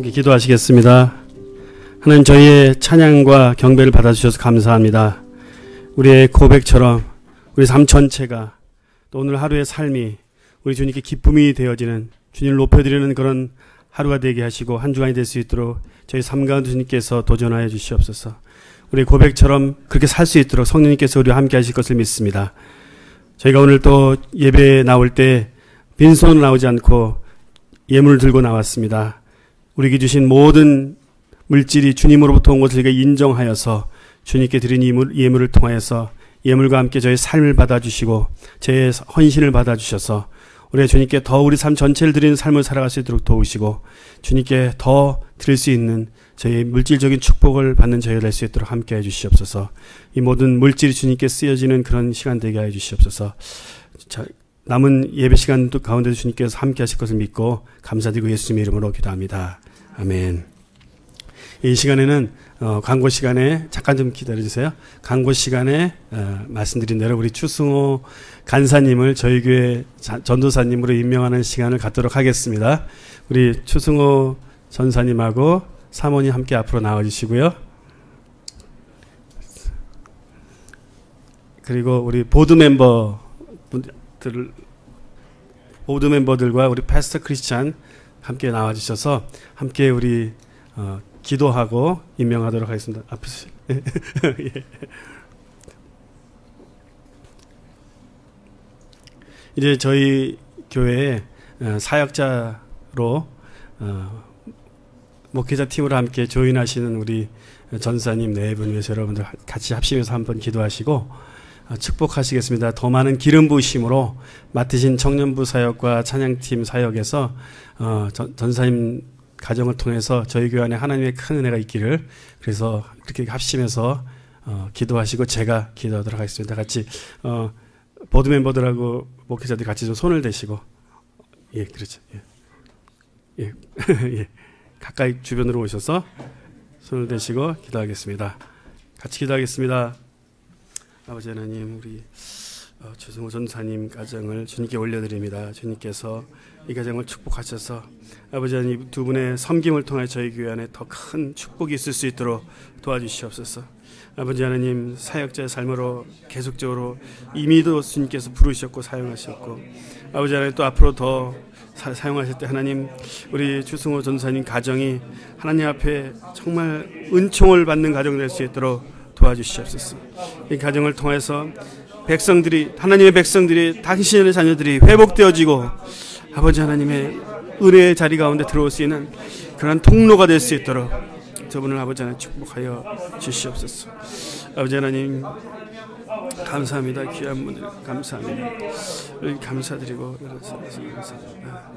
함께 기도하시겠습니다. 하나님, 저희의 찬양과 경배를 받아주셔서 감사합니다. 우리의 고백처럼 우리 삶 전체가 또 오늘 하루의 삶이 우리 주님께 기쁨이 되어지는, 주님을 높여드리는 그런 하루가 되게 하시고 한 주간이 될 수 있도록 저희 삶 가운데 주님께서 도전하여 주시옵소서. 우리의 고백처럼 그렇게 살 수 있도록 성령님께서 우리와 함께 하실 것을 믿습니다. 저희가 오늘 또 예배에 나올 때 빈손으로 나오지 않고 예물을 들고 나왔습니다. 우리에게 주신 모든 물질이 주님으로부터 온 것을 저희가 인정하여서 주님께 드린 예물을 통하여서 예물과 함께 저희 삶을 받아주시고 저의 헌신을 받아주셔서 우리 주님께 더 우리 삶 전체를 드리는 삶을 살아갈 수 있도록 도우시고 주님께 더 드릴 수 있는 저희 물질적인 축복을 받는 저희가 될 수 있도록 함께 해주시옵소서. 이 모든 물질이 주님께 쓰여지는 그런 시간 되게 해주시옵소서. 자, 남은 예배 시간 가운데도 주님께서 함께 하실 것을 믿고 감사드리고 예수님의 이름으로 기도합니다. 아멘. 이 시간에는 광고 시간에 잠깐 좀 기다려주세요. 광고 시간에 말씀드린 대로 우리 추승호 간사님을 저희 교회 전도사님으로 임명하는 시간을 갖도록 하겠습니다. 우리 추승호 전사님하고 사모님 함께 앞으로 나와주시고요. 그리고 우리 보드 멤버들과 우리 패스터 크리스찬 함께 나와주셔서 함께 우리 기도하고 임명하도록 하겠습니다. 앞에서 예. 이제 저희 교회에 사역자로 목회자 팀으로 함께 조인하시는 우리 전사님 네 분 위해서 여러분들 같이 합심해서 한번 기도하시고 축복하시겠습니다. 더 많은 기름 부으심으로 맡으신 청년부 사역과 찬양팀 사역에서 전사님 가정을 통해서 저희 교회 안에 하나님의 큰 은혜가 있기를, 그래서 그렇게 합심해서 기도하시고 제가 기도하도록 하겠습니다. 같이 보드 멤버들하고 목회자들 같이 좀 손을 대시고, 예, 그렇죠. 예, 예. 예. 가까이 주변으로 오셔서 손을 대시고 기도하겠습니다. 같이 기도하겠습니다. 아버지 하나님, 우리 추승호 전사님 가정을 주님께 올려드립니다. 주님께서 이 가정을 축복하셔서 아버지 하나님 두 분의 섬김을 통해 저희 교회 안에 더 큰 축복이 있을 수 있도록 도와주시옵소서. 아버지 하나님, 사역자의 삶으로 계속적으로 이미도 주님께서 부르셨고 사용하셨고, 아버지 하나님 또 앞으로 더 사용하실 때 하나님, 우리 추승호 전사님 가정이 하나님 앞에 정말 은총을 받는 가정 될 수 있도록 도와주시옵소서. 이 가정을 통해서 백성들이, 하나님의 백성들이, 당신의 자녀들이 회복되어지고 아버지 하나님의 은혜의 자리 가운데 들어올 수 있는 그런 통로가 될 수 있도록 저분을 아버지 하나님 축복하여 주시옵소서. 아버지 하나님 감사합니다. 귀한 분들 감사합니다. 감사드리고 감사합니다.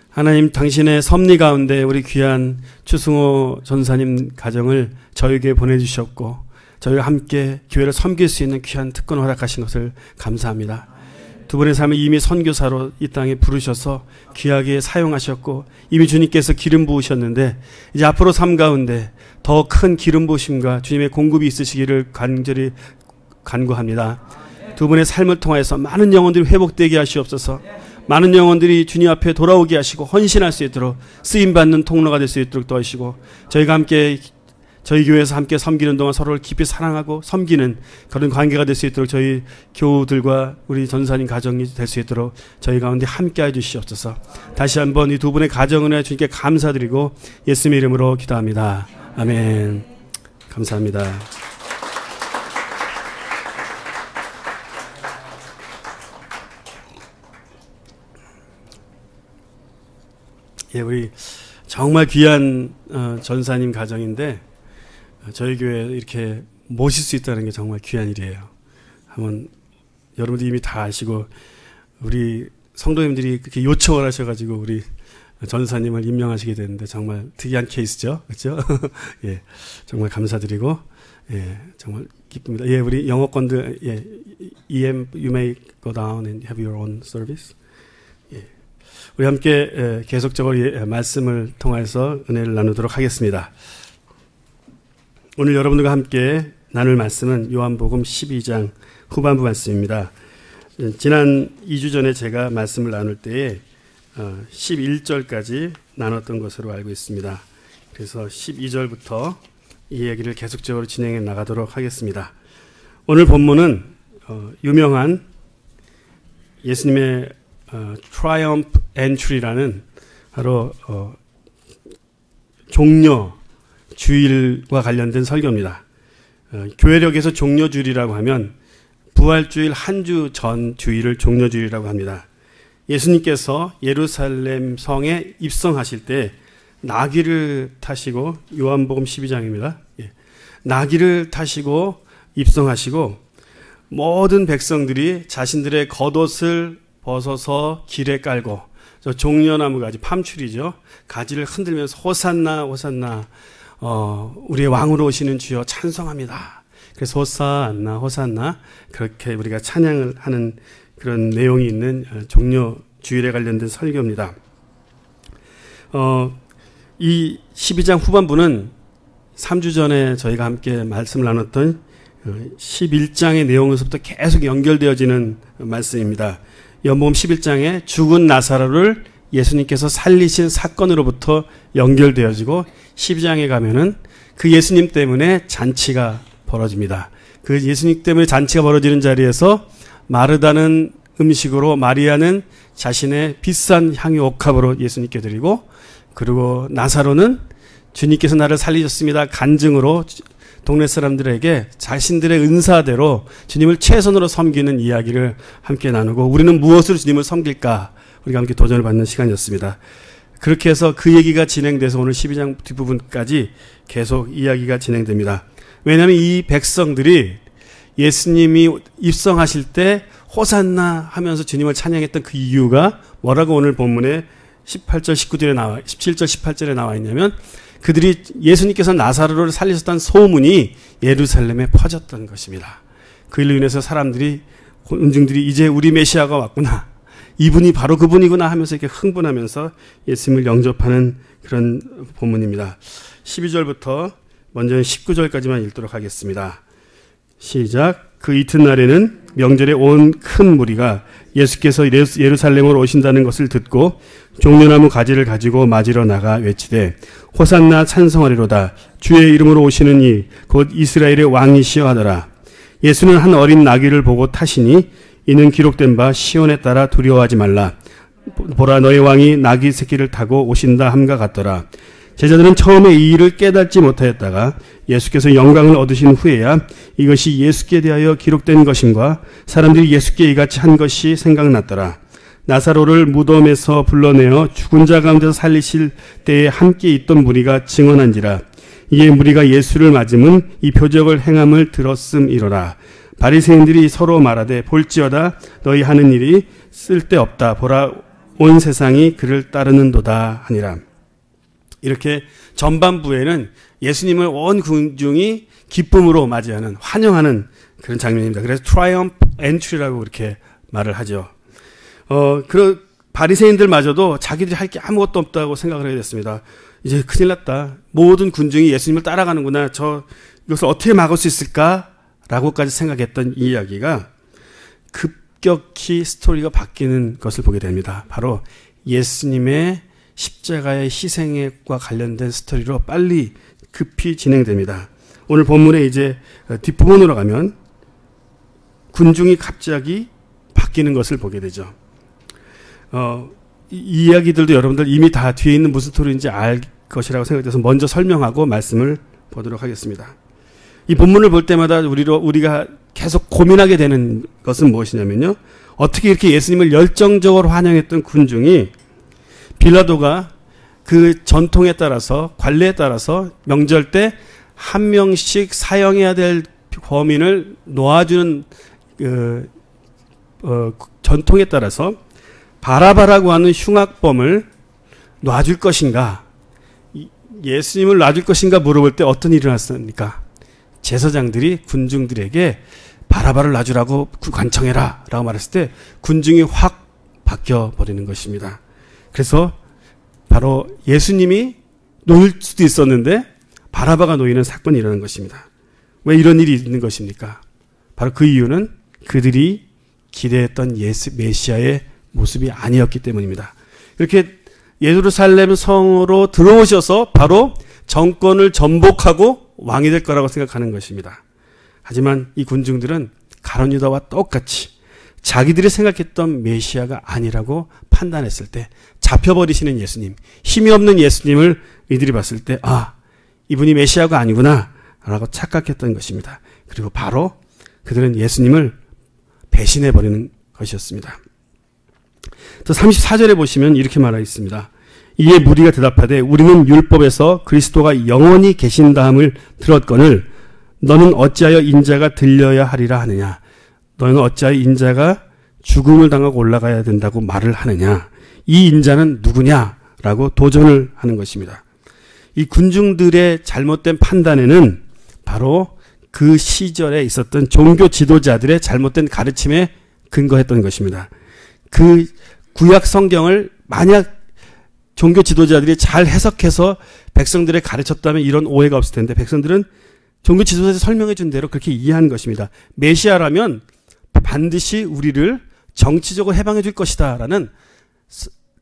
하나님, 당신의 섭리 가운데 우리 귀한 추승호 전사님 가정을 저에게 보내주셨고 저희와 함께 교회를 섬길 수 있는 귀한 특권을 허락하신 것을 감사합니다. 두 분의 삶을 이미 선교사로 이 땅에 부르셔서 귀하게 사용하셨고 이미 주님께서 기름 부으셨는데 이제 앞으로 삶 가운데 더 큰 기름 부으심과 주님의 공급이 있으시기를 간절히 간구합니다. 두 분의 삶을 통해서 많은 영혼들이 회복되게 하시옵소서. 많은 영혼들이 주님 앞에 돌아오게 하시고 헌신할 수 있도록 쓰임받는 통로가 될 수 있도록 도와주시고 저희가 함께 저희 교회에서 함께 섬기는 동안 서로를 깊이 사랑하고 섬기는 그런 관계가 될 수 있도록 저희 교우들과 우리 전사님 가정이 될 수 있도록 저희 가운데 함께 해주시옵소서. 다시 한번 이 두 분의 가정을 주님께 감사드리고 예수님의 이름으로 기도합니다. 아멘. 감사합니다. 예, 우리 정말 귀한 전사님 가정인데 저희 교회에 이렇게 모실 수 있다는 게 정말 귀한 일이에요. 한번 여러분들이 이미 다 아시고 우리 성도님들이 그렇게 요청을 하셔가지고 우리 전사님을 임명하시게 되는데 정말 특이한 케이스죠, 그렇죠? 예, 정말 감사드리고 예, 정말 기쁩니다. 예, 우리 영어권들 예, EM you may go down and have your own service. 예, 우리 함께 계속적으로 말씀을 통해서 은혜를 나누도록 하겠습니다. 오늘 여러분들과 함께 나눌 말씀은 요한복음 12장 후반부 말씀입니다. 지난 2주 전에 제가 말씀을 나눌 때에 11절까지 나눴던 것으로 알고 있습니다. 그래서 12절부터 이 이야기를 계속적으로 진행해 나가도록 하겠습니다. 오늘 본문은 유명한 예수님의 Triumph Entry라는 바로 종려 주일과 관련된 설교입니다. 교회력에서 종려주일이라고 하면 부활주일 한 주 전 주일을 종려주일이라고 합니다. 예수님께서 예루살렘 성에 입성하실 때 나귀를 타시고, 요한복음 12장입니다. 나귀를 타시고 입성하시고 모든 백성들이 자신들의 겉옷을 벗어서 길에 깔고, 저 종려나무 가지, 팜추리죠, 가지를 흔들면서 호산나 호산나 우리의 왕으로 오시는 주여 찬송합니다. 그래서 호산나 호산나 그렇게 우리가 찬양을 하는 그런 내용이 있는 종려 주일에 관련된 설교입니다. 이 12장 후반부는 3주 전에 저희가 함께 말씀을 나눴던 11장의 내용에서부터 계속 연결되어지는 말씀입니다. 요한복음 11장에 죽은 나사로를 예수님께서 살리신 사건으로부터 연결되어지고, 12장에 가면은 그 예수님 때문에 잔치가 벌어집니다. 그 예수님 때문에 잔치가 벌어지는 자리에서 마르다는 음식으로, 마리아는 자신의 비싼 향유 옥합으로 예수님께 드리고, 그리고 나사로는 주님께서 나를 살리셨습니다 간증으로 동네 사람들에게 자신들의 은사대로 주님을 최선으로 섬기는 이야기를 함께 나누고, 우리는 무엇으로 주님을 섬길까 우리가 함께 도전을 받는 시간이었습니다. 그렇게 해서 그 얘기가 진행돼서 오늘 12장 뒷부분까지 계속 이야기가 진행됩니다. 왜냐하면 이 백성들이 예수님이 입성하실 때 호산나 하면서 주님을 찬양했던 그 이유가 뭐라고 오늘 본문에 18절 19절에 나와, 17절 18절에 나와 있냐면, 그들이 예수님께서 나사로를 살리셨다는 소문이 예루살렘에 퍼졌던 것입니다. 그 일로 인해서 사람들이, 군중들이 이제 우리 메시아가 왔구나, 이분이 바로 그분이구나 하면서 이렇게 흥분하면서 예수님을 영접하는 그런 본문입니다. 12절부터 먼저 19절까지만 읽도록 하겠습니다. 시작. 그 이튿날에는 명절에 온 큰 무리가 예수께서 예루살렘으로 오신다는 것을 듣고 종려나무 가지를 가지고 맞으러 나가 외치되 호산나 찬송하리로다. 주의 이름으로 오시는 이 곧 이스라엘의 왕이시여 하더라. 예수는 한 어린 나귀를 보고 타시니 이는 기록된 바 시온에 따라 두려워하지 말라. 보라, 너의 왕이 나귀 새끼를 타고 오신다 함과 같더라. 제자들은 처음에 이 일을 깨닫지 못하였다가 예수께서 영광을 얻으신 후에야 이것이 예수께 대하여 기록된 것임과 사람들이 예수께 이같이 한 것이 생각났더라. 나사로를 무덤에서 불러내어 죽은 자 가운데서 살리실 때에 함께 있던 무리가 증언한지라. 이에 무리가 예수를 맞음은 이 표적을 행함을 들었음이로라. 바리새인들이 서로 말하되 볼지어다 너희 하는 일이 쓸데없다. 보라, 온 세상이 그를 따르는도다 하니라. 이렇게 전반부에는 예수님을 온 군중이 기쁨으로 맞이하는, 환영하는 그런 장면입니다. 그래서 트라이엄프 엔트리라고 그렇게 말을 하죠. 그 바리새인들마저도 자기들이 할 게 아무것도 없다고 생각을 하게 됐습니다. 이제 큰일 났다. 모든 군중이 예수님을 따라가는구나. 이것을 어떻게 막을 수 있을까라고까지 생각했던 이 이야기가 급격히 스토리가 바뀌는 것을 보게 됩니다. 바로 예수님의 십자가의 희생과 관련된 스토리로 빨리 급히 진행됩니다. 오늘 본문에 이제 뒷부분으로 가면 군중이 갑자기 바뀌는 것을 보게 되죠. 이 이야기들도 여러분들 이미 다 뒤에 있는 무슨 스토리인지 알 것이라고 생각돼서 먼저 설명하고 말씀을 보도록 하겠습니다. 이 본문을 볼 때마다 우리가 계속 고민하게 되는 것은 무엇이냐면요, 어떻게 이렇게 예수님을 열정적으로 환영했던 군중이 빌라도가 그 전통에 따라서, 관례에 따라서 명절 때 한 명씩 사형해야 될 범인을 놓아주는 전통에 따라서 바라바라고 하는 흉악범을 놔줄 것인가, 예수님을 놔줄 것인가 물어볼 때 어떤 일이 일어났습니까? 제사장들이 군중들에게 바라바를 놔주라고 관청해라 라고 말했을 때 군중이 확 바뀌어 버리는 것입니다. 그래서 바로 예수님이 놓일 수도 있었는데 바라바가 놓이는 사건이 일어난 것입니다. 왜 이런 일이 있는 것입니까? 바로 그 이유는 그들이 기대했던 메시아의 모습이 아니었기 때문입니다. 이렇게 예루살렘 성으로 들어오셔서 바로 정권을 전복하고 왕이 될 거라고 생각하는 것입니다. 하지만 이 군중들은 가룟 유다와 똑같이 자기들이 생각했던 메시아가 아니라고 판단했을 때 잡혀버리시는 예수님, 힘이 없는 예수님을 이들이 봤을 때 이분이 메시아가 아니구나 라고 착각했던 것입니다. 그리고 바로 그들은 예수님을 배신해버리는 것이었습니다. 또 34절에 보시면 이렇게 말하고 있습니다. 이에 무리가 대답하되 우리는 율법에서 그리스도가 영원히 계신다함을 들었거늘 너는 어찌하여 인자가 들려야 하리라 하느냐. 너는 어찌하여 인자가 죽음을 당하고 올라가야 된다고 말을 하느냐. 이 인자는 누구냐라고 도전을 하는 것입니다. 이 군중들의 잘못된 판단에는 바로 그 시절에 있었던 종교 지도자들의 잘못된 가르침에 근거했던 것입니다. 그 구약 성경을 만약 종교 지도자들이 잘 해석해서 백성들에 가르쳤다면 이런 오해가 없을 텐데 백성들은 종교 지도자들이 설명해 준 대로 그렇게 이해한 것입니다. 메시아라면 반드시 우리를 정치적으로 해방해 줄 것이다 라는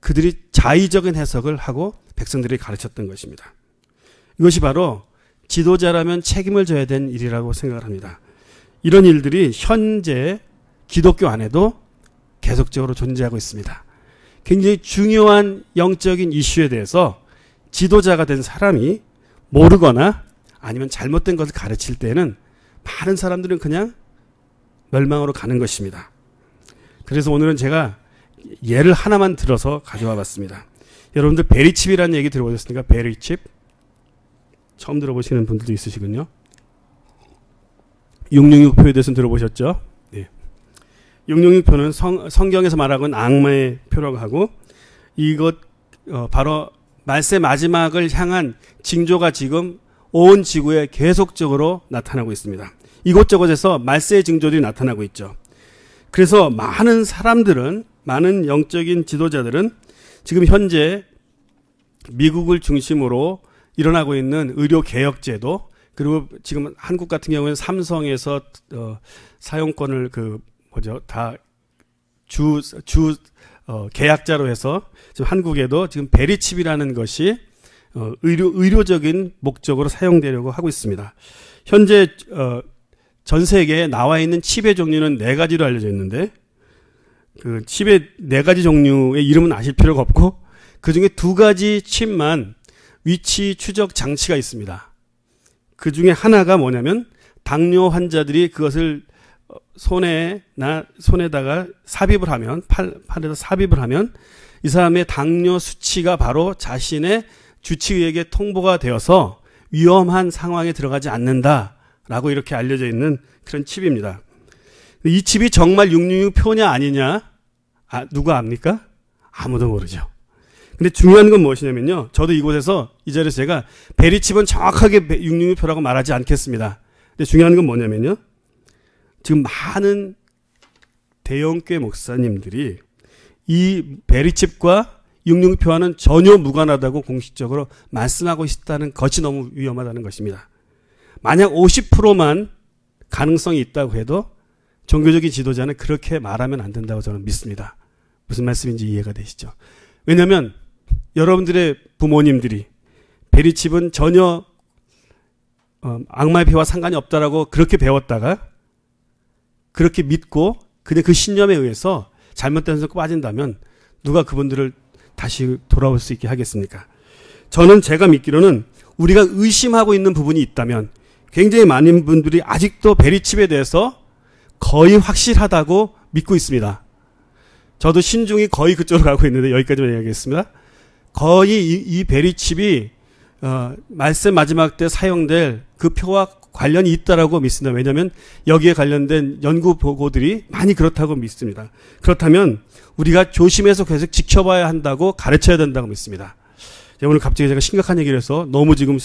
그들이 자의적인 해석을 하고 백성들이 가르쳤던 것입니다. 이것이 바로 지도자라면 책임을 져야 되는 일이라고 생각을 합니다. 이런 일들이 현재 기독교 안에도 계속적으로 존재하고 있습니다. 굉장히 중요한 영적인 이슈에 대해서 지도자가 된 사람이 모르거나 아니면 잘못된 것을 가르칠 때는 많은 사람들은 그냥 멸망으로 가는 것입니다. 그래서 오늘은 제가 예를 하나만 들어서 가져와 봤습니다. 여러분들 베리칩이라는 얘기 들어보셨습니까? 베리칩? 처음 들어보시는 분들도 있으시군요. 666표에 대해서는 들어보셨죠? 네. 666표는 성경에서 말하고는 악마의 표라고 하고 이것 바로 말세 마지막을 향한 징조가 지금 온 지구에 계속적으로 나타나고 있습니다. 이곳저곳에서 말세의 징조들이 나타나고 있죠. 그래서 많은 사람들은 많은 영적인 지도자들은 지금 현재 미국을 중심으로 일어나고 있는 의료개혁제도 그리고 지금 한국 같은 경우에는 삼성에서 사용권을 계약자로 해서 지금 한국에도 지금 베리칩이라는 것이 의료적인 목적으로 사용되려고 하고 있습니다. 현재 전 세계에 나와 있는 칩의 종류는 4가지로 알려져 있는데 그 칩의 4가지 종류의 이름은 아실 필요가 없고 그 중에 2가지 칩만 위치 추적 장치가 있습니다. 그 중에 하나가 뭐냐면 당뇨 환자들이 그것을 손에다가 삽입을 하면 팔에다 삽입을 하면 이 사람의 당뇨 수치가 바로 자신의 주치의에게 통보가 되어서 위험한 상황에 들어가지 않는다라고 이렇게 알려져 있는 그런 칩입니다. 이 칩이 정말 666표냐 아니냐 누가 압니까? 아무도 모르죠. 근데 중요한 건 무엇이냐면요. 저도 이곳에서 이 자리에서 제가 베리칩은 정확하게 666표라고 말하지 않겠습니다. 근데 중요한 건 뭐냐면요. 지금 많은 대형교회 목사님들이 이 베리칩과 666표와는 전혀 무관하다고 공식적으로 말씀하고 있다는 것이 너무 위험하다는 것입니다. 만약 50%만 가능성이 있다고 해도 종교적인 지도자는 그렇게 말하면 안 된다고 저는 믿습니다. 무슨 말씀인지 이해가 되시죠? 왜냐하면 여러분들의 부모님들이 베리칩은 전혀 악마의 피와 상관이 없다라고 그렇게 배웠다가 그렇게 믿고 그냥 그 신념에 의해서 잘못된 선에 빠진다면 누가 그분들을 다시 돌아올 수 있게 하겠습니까? 저는 제가 믿기로는 우리가 의심하고 있는 부분이 있다면 굉장히 많은 분들이 아직도 베리칩에 대해서 거의 확실하다고 믿고 있습니다. 저도 신중히 거의 그쪽으로 가고 있는데 여기까지만 이야기하겠습니다. 거의 이 베리칩이 말세 마지막 때 사용될 그 표와 관련이 있다라고 믿습니다. 왜냐하면 여기에 관련된 연구 보고들이 많이 그렇다고 믿습니다. 그렇다면 우리가 조심해서 계속 지켜봐야 한다고 가르쳐야 된다고 믿습니다. 오늘 갑자기 제가 심각한 얘기를 해서 너무 지금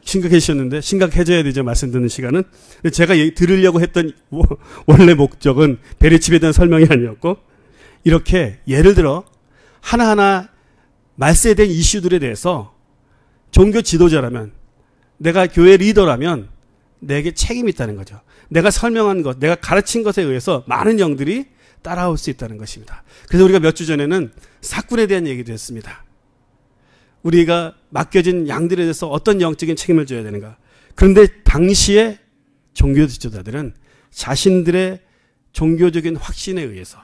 심각해지셨는데 심각해져야 되죠. 말씀 듣는 시간은. 제가 들으려고 했던 원래 목적은 베리칩에 대한 설명이 아니었고 이렇게 예를 들어 하나하나 말세에 대한 이슈들에 대해서 종교 지도자라면 내가 교회 리더라면 내게 책임이 있다는 거죠. 내가 설명한 것, 내가 가르친 것에 의해서 많은 영들이 따라올 수 있다는 것입니다. 그래서 우리가 몇 주 전에는 사꾼에 대한 얘기도 했습니다. 우리가 맡겨진 양들에 대해서 어떤 영적인 책임을 져야 되는가. 그런데 당시에 종교 지도자들은 자신들의 종교적인 확신에 의해서,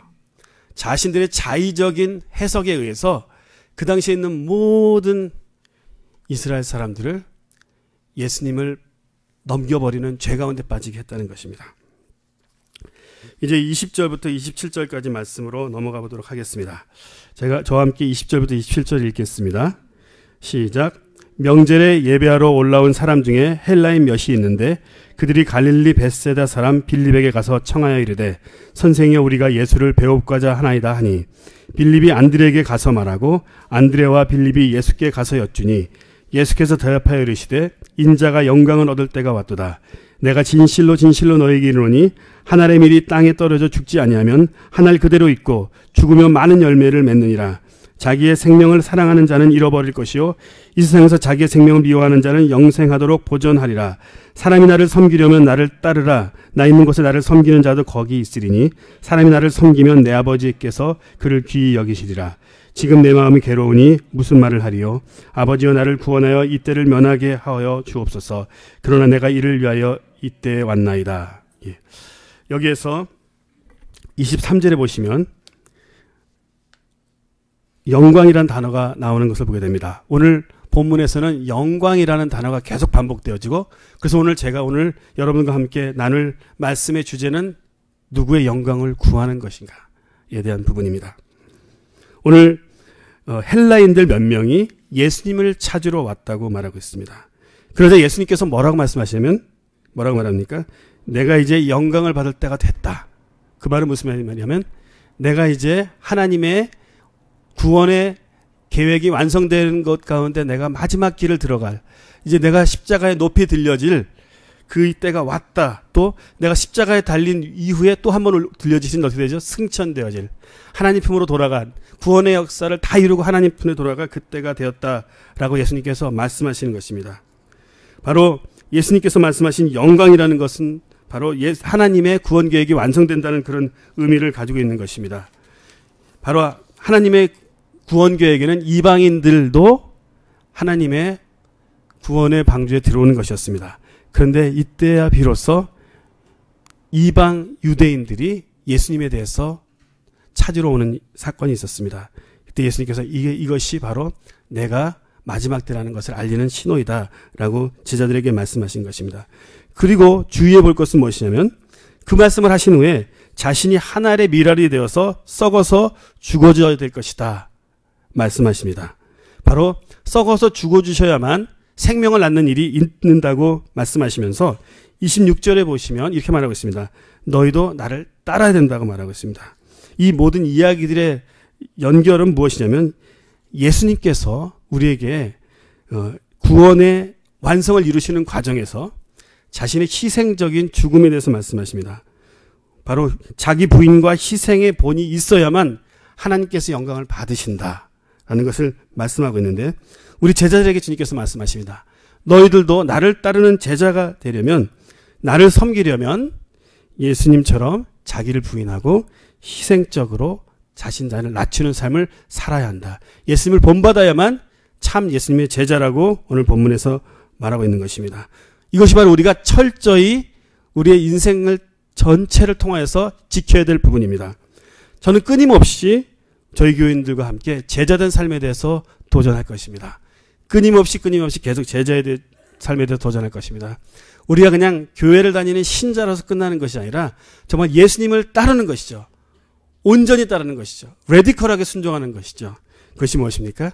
자신들의 자의적인 해석에 의해서 그 당시에 있는 모든 이스라엘 사람들을 예수님을 넘겨버리는 죄 가운데 빠지게 했다는 것입니다. 이제 20절부터 27절까지 말씀으로 넘어가 보도록 하겠습니다. 저와 함께 20절부터 27절 읽겠습니다. 시작. 명절에 예배하러 올라온 사람 중에 헬라인 몇이 있는데 그들이 갈릴리 벳세다 사람 빌립에게 가서 청하여 이르되 선생이여 우리가 예수를 배웁고자 하나이다 하니 빌립이 안드레에게 가서 말하고 안드레와 빌립이 예수께 가서 여쭈니 예수께서 대답하여 이르시되 인자가 영광을 얻을 때가 왔도다. 내가 진실로 진실로 너에게 이르노니 한 알의 밀이 땅에 떨어져 죽지 아니하면 한 알 그대로 있고 죽으면 많은 열매를 맺느니라. 자기의 생명을 사랑하는 자는 잃어버릴 것이요 이 세상에서 자기의 생명을 미워하는 자는 영생하도록 보존하리라. 사람이 나를 섬기려면 나를 따르라. 나 있는 곳에 나를 섬기는 자도 거기 있으리니 사람이 나를 섬기면 내 아버지께서 그를 귀히 여기시리라. 지금 내 마음이 괴로우니 무슨 말을 하리요. 아버지여 나를 구원하여 이때를 면하게 하여 주옵소서. 그러나 내가 이를 위하여 이때에 왔나이다. 예. 여기에서 23절에 보시면 영광이라는 단어가 나오는 것을 보게 됩니다. 오늘 본문에서는 영광이라는 단어가 계속 반복되어지고, 그래서 제가 오늘 여러분과 함께 나눌 말씀의 주제는 누구의 영광을 구하는 것인가에 대한 부분입니다. 오늘 헬라인들 몇 명이 예수님을 찾으러 왔다고 말하고 있습니다. 그래서 예수님께서 뭐라고 말씀하시냐면, 뭐라고 말합니까? 내가 이제 영광을 받을 때가 됐다. 그 말은 무슨 말이냐면 내가 이제 하나님의 구원의 계획이 완성되는 것 가운데 내가 마지막 길을 들어갈, 이제 내가 십자가에 높이 들려질 그 때가 왔다. 또 내가 십자가에 달린 이후에 또 한 번 들려지신 어떻게 되죠? 승천되어질, 하나님 품으로 돌아간, 구원의 역사를 다 이루고 하나님 품에 돌아갈 그때가 되었다라고 예수님께서 말씀하시는 것입니다. 바로 예수님께서 말씀하신 영광이라는 것은 바로 하나님의 구원 계획이 완성된다는 그런 의미를 가지고 있는 것입니다. 바로 하나님의 구원 계획에는 이방인들도 하나님의 구원의 방주에 들어오는 것이었습니다. 그런데 이때야 비로소 이방 유대인들이 예수님에 대해서 찾으러 오는 사건이 있었습니다. 그때 예수님께서 이것이 바로 내가 마지막 때라는 것을 알리는 신호이다라고 제자들에게 말씀하신 것입니다. 그리고 주의해 볼 것은 무엇이냐면 그 말씀을 하신 후에 자신이 한 알의 밀알이 되어서 썩어서 죽어져야 될 것이다 말씀하십니다. 바로 썩어서 죽어주셔야만 생명을 낳는 일이 있는다고 말씀하시면서 26절에 보시면 이렇게 말하고 있습니다. 너희도 나를 따라야 된다고 말하고 있습니다. 이 모든 이야기들의 연결은 무엇이냐면 예수님께서 우리에게 구원의 완성을 이루시는 과정에서 자신의 희생적인 죽음에 대해서 말씀하십니다. 바로 자기 부인과 희생의 본이 있어야만 하나님께서 영광을 받으신다라는 것을 말씀하고 있는데, 우리 제자들에게 주님께서 말씀하십니다. 너희들도 나를 따르는 제자가 되려면, 나를 섬기려면 예수님처럼 자기를 부인하고 희생적으로 자신을 낮추는 삶을 살아야 한다. 예수님을 본받아야만 참 예수님의 제자라고 오늘 본문에서 말하고 있는 것입니다. 이것이 바로 우리가 철저히 우리의 인생을 전체를 통하여서 지켜야 될 부분입니다. 저는 끊임없이 저희 교인들과 함께 제자된 삶에 대해서 도전할 것입니다. 끊임없이 계속 제자의 삶에 대해서 도전할 것입니다. 우리가 그냥 교회를 다니는 신자로서 끝나는 것이 아니라 정말 예수님을 따르는 것이죠. 온전히 따르는 것이죠. 레디컬하게 순종하는 것이죠. 그것이 무엇입니까?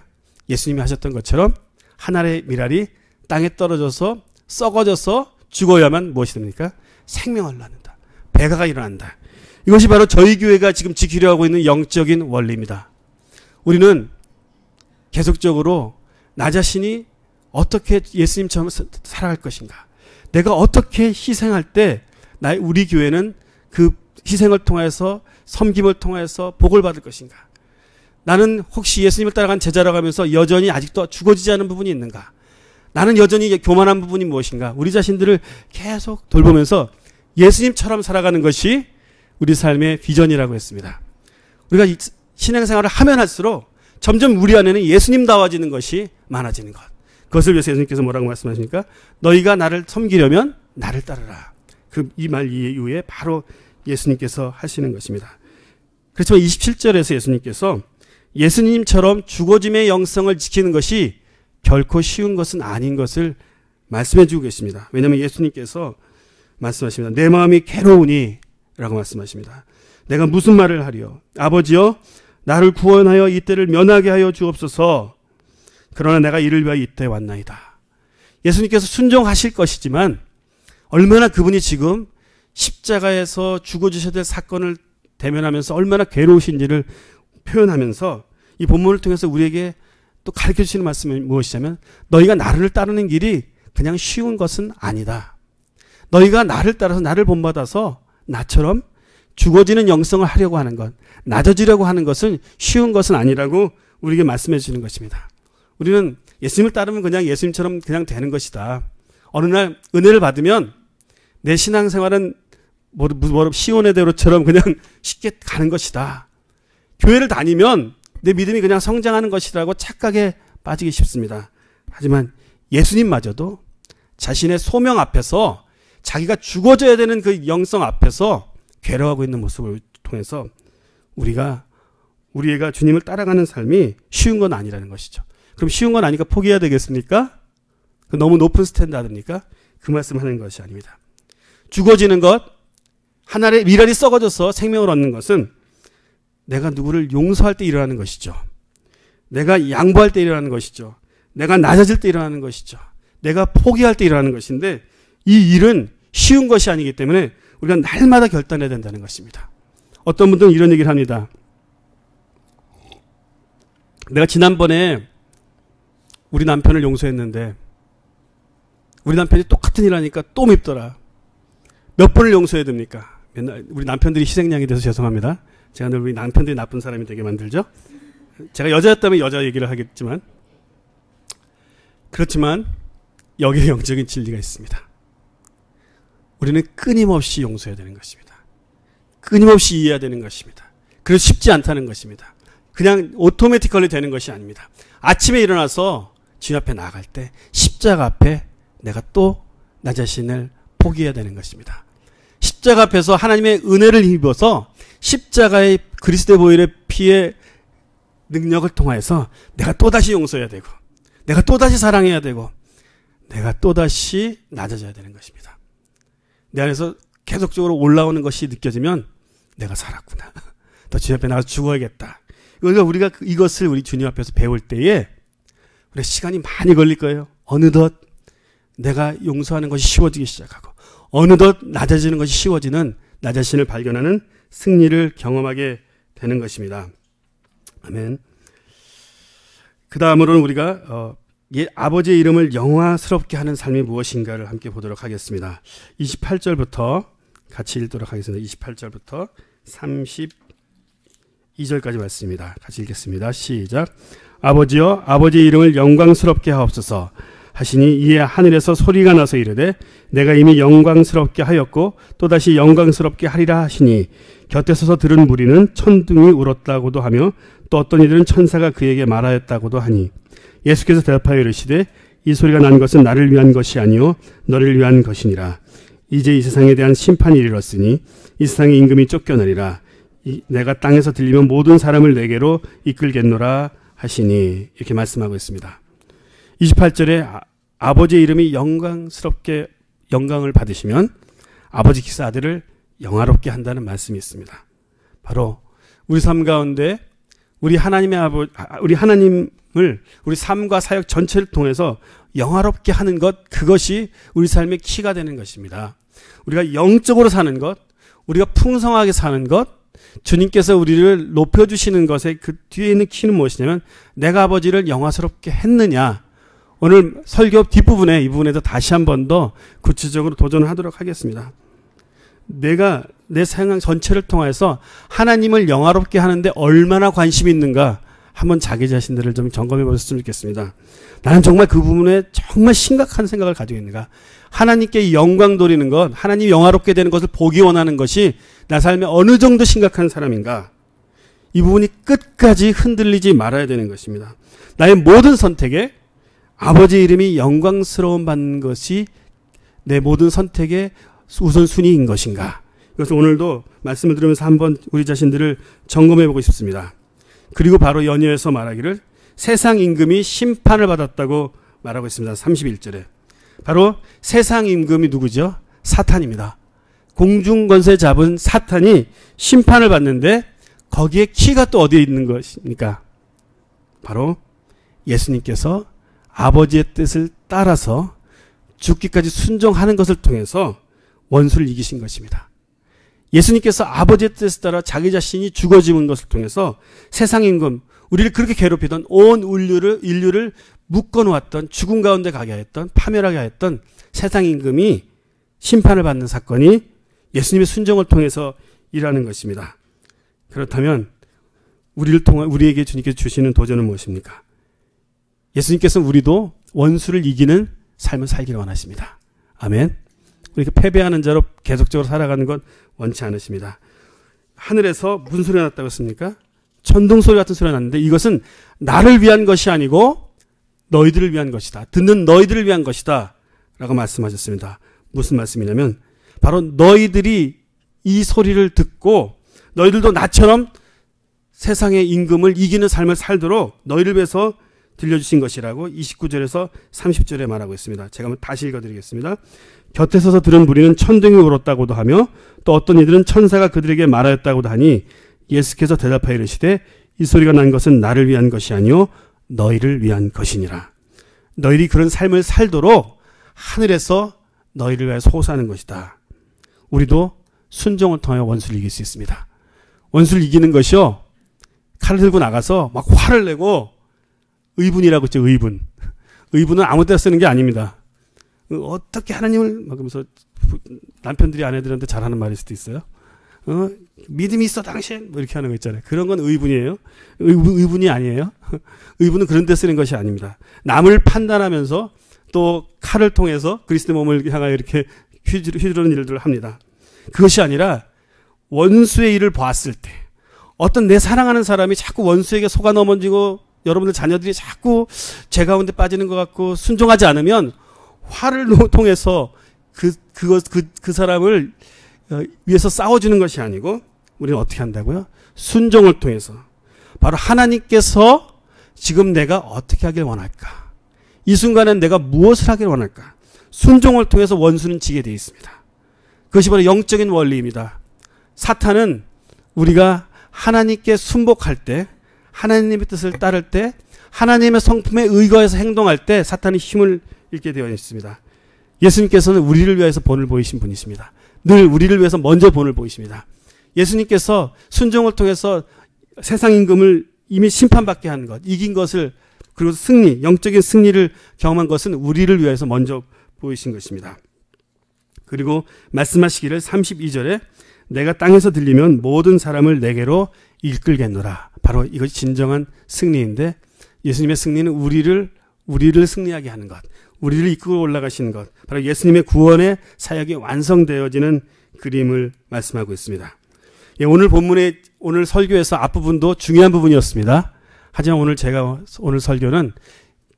예수님이 하셨던 것처럼 하나의 밀알이 땅에 떨어져서 썩어져서 죽어야만 무엇이 됩니까? 생명을 낳는다. 배가가 일어난다. 이것이 바로 저희 교회가 지금 지키려 하고 있는 영적인 원리입니다. 우리는 계속적으로 나 자신이 어떻게 예수님처럼 살아갈 것인가, 내가 어떻게 희생할 때 우리 교회는 그 희생을 통해서, 섬김을 통해서 복을 받을 것인가, 나는 혹시 예수님을 따라간 제자라고 하면서 여전히 아직도 죽어지지 않은 부분이 있는가, 나는 여전히 교만한 부분이 무엇인가? 우리 자신들을 계속 돌보면서 예수님처럼 살아가는 것이 우리 삶의 비전이라고 했습니다. 우리가 신앙생활을 하면 할수록 점점 우리 안에는 예수님다워지는 것이 많아지는 것. 그것을 위해서 예수님께서 뭐라고 말씀하십니까? 너희가 나를 섬기려면 나를 따르라. 이 말 이후에 바로 예수님께서 하시는 것입니다. 그렇지만 27절에서 예수님께서 예수님처럼 죽어짐의 영성을 지키는 것이 결코 쉬운 것은 아닌 것을 말씀해 주고 계십니다. 왜냐하면 예수님께서 말씀하십니다. 내 마음이 괴로우니 라고 말씀하십니다. 내가 무슨 말을 하리요? 아버지여 나를 구원하여 이때를 면하게 하여 주옵소서. 그러나 내가 이를 위하여 이때 왔나이다. 예수님께서 순종하실 것이지만 얼마나 그분이 지금 십자가에서 죽어주셔야 될 사건을 대면하면서 얼마나 괴로우신지를 표현하면서 이 본문을 통해서 우리에게 또 가르쳐 주시는 말씀이 무엇이냐면 너희가 나를 따르는 길이 그냥 쉬운 것은 아니다. 너희가 나를 따라서 나를 본받아서 나처럼 죽어지는 영성을 하려고 하는 것, 낮아지려고 하는 것은 쉬운 것은 아니라고 우리에게 말씀해 주시는 것입니다. 우리는 예수님을 따르면 그냥 예수님처럼 그냥 되는 것이다. 어느 날 은혜를 받으면 내 신앙생활은 시온의 대로처럼 그냥 쉽게 가는 것이다. 교회를 다니면 내 믿음이 그냥 성장하는 것이라고 착각에 빠지기 쉽습니다. 하지만 예수님마저도 자신의 소명 앞에서 자기가 죽어져야 되는 그 영성 앞에서 괴로워하고 있는 모습을 통해서 우리가 주님을 따라가는 삶이 쉬운 건 아니라는 것이죠. 그럼 쉬운 건 아니까 포기해야 되겠습니까? 너무 높은 스탠다드입니까? 그 말씀하는 것이 아닙니다. 죽어지는 것, 하늘의 미랄이 썩어져서 생명을 얻는 것은 내가 누구를 용서할 때 일어나는 것이죠. 내가 양보할 때 일어나는 것이죠. 내가 낮아질 때 일어나는 것이죠. 내가 포기할 때 일어나는 것인데 이 일은 쉬운 것이 아니기 때문에 우리가 날마다 결단해야 된다는 것입니다. 어떤 분들은 이런 얘기를 합니다. 내가 지난번에 우리 남편을 용서했는데 우리 남편이 똑같은 일 하니까 또 밉더라. 몇 번을 용서해야 됩니까? 맨날 우리 남편들이 희생양이 돼서 죄송합니다. 제가 늘 우리 남편들이 나쁜 사람이 되게 만들죠. 제가 여자였다면 여자 얘기를 하겠지만 그렇지만 여기에 영적인 진리가 있습니다. 우리는 끊임없이 용서해야 되는 것입니다. 끊임없이 이해해야 되는 것입니다. 그래서 쉽지 않다는 것입니다. 그냥 오토매티컬리 되는 것이 아닙니다. 아침에 일어나서 주님 앞에 나아갈 때 십자가 앞에 내가 또 나 자신을 포기해야 되는 것입니다. 십자가 앞에서 하나님의 은혜를 입어서 십자가의 그리스도의 보혈의 피의 능력을 통하여서 내가 또다시 용서해야 되고 내가 또다시 사랑해야 되고 내가 또다시 낮아져야 되는 것입니다. 내 안에서 계속적으로 올라오는 것이 느껴지면 내가 살았구나. 더 주님 앞에 나가서 죽어야겠다. 그러니까 우리가 이것을 우리 주님 앞에서 배울 때에 우리 시간이 많이 걸릴 거예요. 어느덧 내가 용서하는 것이 쉬워지기 시작하고 어느덧 낮아지는 것이 쉬워지는 나 자신을 발견하는 승리를 경험하게 되는 것입니다. 아멘. 그 다음으로는 우리가 아버지의 이름을 영화스럽게 하는 삶이 무엇인가를 함께 보도록 하겠습니다. 28절부터 같이 읽도록 하겠습니다. 28절부터 32절까지 말씀입니다. 같이 읽겠습니다. 시작. 아버지여 아버지의 이름을 영광스럽게 하옵소서 하시니 이에 하늘에서 소리가 나서 이르되 내가 이미 영광스럽게 하였고 또다시 영광스럽게 하리라 하시니 곁에 서서 들은 무리는 천둥이 울었다고도 하며 또 어떤 이들은 천사가 그에게 말하였다고도 하니 예수께서 대답하여 이르시되 이 소리가 난 것은 나를 위한 것이 아니요 너를 위한 것이니라. 이제 이 세상에 대한 심판이 이르렀으니 이 세상의 임금이 쫓겨나리라. 내가 땅에서 들리면 모든 사람을 내게로 이끌겠노라 하시니 이렇게 말씀하고 있습니다. 28절에 아버지의 이름이 영광스럽게 영광을 받으시면 아버지께서 아들을 영화롭게 한다는 말씀이 있습니다. 바로 우리 삶 가운데 우리 하나님을 우리 삶과 사역 전체를 통해서 영화롭게 하는 것, 그것이 우리 삶의 키가 되는 것입니다. 우리가 영적으로 사는 것, 우리가 풍성하게 사는 것, 주님께서 우리를 높여주시는 것의 그 뒤에 있는 키는 무엇이냐면 내가 아버지를 영화스럽게 했느냐. 오늘 설교 뒷부분에 이 부분에서 다시 한 번 더 구체적으로 도전을 하도록 하겠습니다. 내가 내 생활 전체를 통해서 하나님을 영화롭게 하는데 얼마나 관심이 있는가 한번 자기 자신들을 좀 점검해 보셨으면 좋겠습니다. 나는 정말 그 부분에 정말 심각한 생각을 가지고 있는가? 하나님께 영광 돌리는 것, 하나님이 영화롭게 되는 것을 보기 원하는 것이 나 삶에 어느 정도 심각한 사람인가? 이 부분이 끝까지 흔들리지 말아야 되는 것입니다. 나의 모든 선택에 아버지의 이름이 영광스러움 받는 것이 내 모든 선택의 우선순위인 것인가? 이것을 오늘도 말씀을 들으면서 한번 우리 자신들을 점검해 보고 싶습니다. 그리고 바로 연이어서 말하기를 세상 임금이 심판을 받았다고 말하고 있습니다. 31절에. 바로 세상 임금이 누구죠? 사탄입니다. 공중권세 잡은 사탄이 심판을 받는데 거기에 키가 또 어디에 있는 것입니까? 바로 예수님께서 아버지의 뜻을 따라서 죽기까지 순종하는 것을 통해서 원수를 이기신 것입니다. 예수님께서 아버지의 뜻에 따라 자기 자신이 죽어지는 것을 통해서 세상 임금, 우리를 그렇게 괴롭히던 온 인류를 묶어놓았던, 죽음 가운데 가게 하였던, 파멸하게 하였던 세상 임금이 심판을 받는 사건이 예수님의 순종을 통해서 일하는 것입니다. 그렇다면 우리에게 주님께서 주시는 도전은 무엇입니까? 예수님께서는 우리도 원수를 이기는 삶을 살기를 원하십니다. 아멘. 우리가 패배하는 자로 계속적으로 살아가는 건 원치 않으십니다. 하늘에서 무슨 소리가 났다고 했습니까? 천둥소리 같은 소리가 났는데 이것은 나를 위한 것이 아니고 너희들을 위한 것이다. 듣는 너희들을 위한 것이다. 라고 말씀하셨습니다. 무슨 말씀이냐면 바로 너희들이 이 소리를 듣고 너희들도 나처럼 세상의 임금을 이기는 삶을 살도록 너희를 위해서 들려주신 것이라고 29절에서 30절에 말하고 있습니다. 제가 한번 다시 읽어드리겠습니다. 곁에 서서 들은 무리는 천둥이 울었다고도 하며 또 어떤 이들은 천사가 그들에게 말하였다고도 하니 예수께서 대답하여 이르시되 이 소리가 난 것은 나를 위한 것이 아니요 너희를 위한 것이니라. 너희들이 그런 삶을 살도록 하늘에서 너희를 위하여 호소하는 것이다. 우리도 순종을 통해 원수를 이길 수 있습니다. 원수를 이기는 것이요 칼을 들고 나가서 막 화를 내고 의분이라고 했죠. 의분은 아무 때나 쓰는 게 아닙니다. 어떻게 하나님을 막 그러면서 남편들이 아내들한테 잘하는 말일 수도 있어요. 믿음이 있어 당신 뭐 이렇게 하는 거 있잖아요. 그런 건 의분이에요. 의분이 아니에요. 의분은 그런 데 쓰는 것이 아닙니다. 남을 판단하면서 또 칼을 통해서 그리스도의 몸을 향하여 이렇게 휘두르는 일들을 합니다. 그것이 아니라 원수의 일을 보았을 때 어떤 내 사랑하는 사람이 자꾸 원수에게 속아 넘어지고 여러분들 자녀들이 자꾸 죄 가운데 빠지는 것 같고 순종하지 않으면 화를 통해서 그 사람을 위해서 싸워주는 것이 아니고 우리는 어떻게 한다고요? 순종을 통해서 바로 하나님께서 지금 내가 어떻게 하길 원할까? 이 순간엔 내가 무엇을 하길 원할까? 순종을 통해서 원수는 지게 되어 있습니다. 그것이 바로 영적인 원리입니다. 사탄은 우리가 하나님께 순복할 때 하나님의 뜻을 따를 때 하나님의 성품에 의거해서 행동할 때 사탄이 힘을 잃게 되어 있습니다. 예수님께서는 우리를 위해서 본을 보이신 분이십니다. 늘 우리를 위해서 먼저 본을 보이십니다. 예수님께서 순종을 통해서 세상 임금을 이미 심판받게 한 것, 이긴 것을 그리고 승리, 영적인 승리를 경험한 것은 우리를 위해서 먼저 보이신 것입니다. 그리고 말씀하시기를 32절에 내가 땅에서 들리면 모든 사람을 내게로 이끌겠노라. 바로 이것이 진정한 승리인데 예수님의 승리는 우리를 승리하게 하는 것, 우리를 이끌고 올라가시는 것, 바로 예수님의 구원의 사역이 완성되어지는 그림을 말씀하고 있습니다. 예, 오늘 설교에서 앞부분도 중요한 부분이었습니다. 하지만 오늘 설교는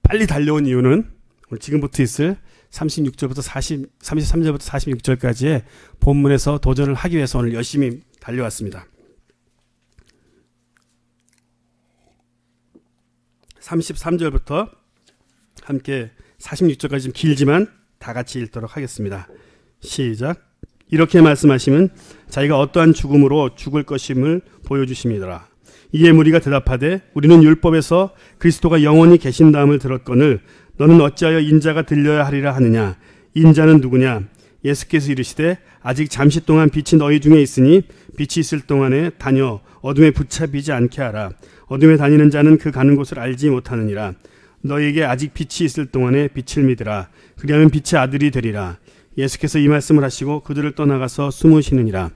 빨리 달려온 이유는 오늘 지금부터 있을 33절부터 46절까지의 본문에서 도전을 하기 위해서 오늘 열심히 달려왔습니다. 33절부터 함께 46절까지 좀 길지만 다 같이 읽도록 하겠습니다. 시작. 이렇게 말씀하시면 자기가 어떠한 죽음으로 죽을 것임을 보여주심이더라. 이에 무리가 대답하되 우리는 율법에서 그리스도가 영원히 계신다함을 들었거늘 너는 어찌하여 인자가 들려야 하리라 하느냐. 인자는 누구냐. 예수께서 이르시되 아직 잠시 동안 빛이 너희 중에 있으니 빛이 있을 동안에 다녀 어둠에 붙잡히지 않게 하라. 어둠에 다니는 자는 그 가는 곳을 알지 못하느니라. 너희에게 아직 빛이 있을 동안에 빛을 믿으라. 그리하면 빛의 아들이 되리라. 예수께서 이 말씀을 하시고 그들을 떠나가서 숨으시느니라.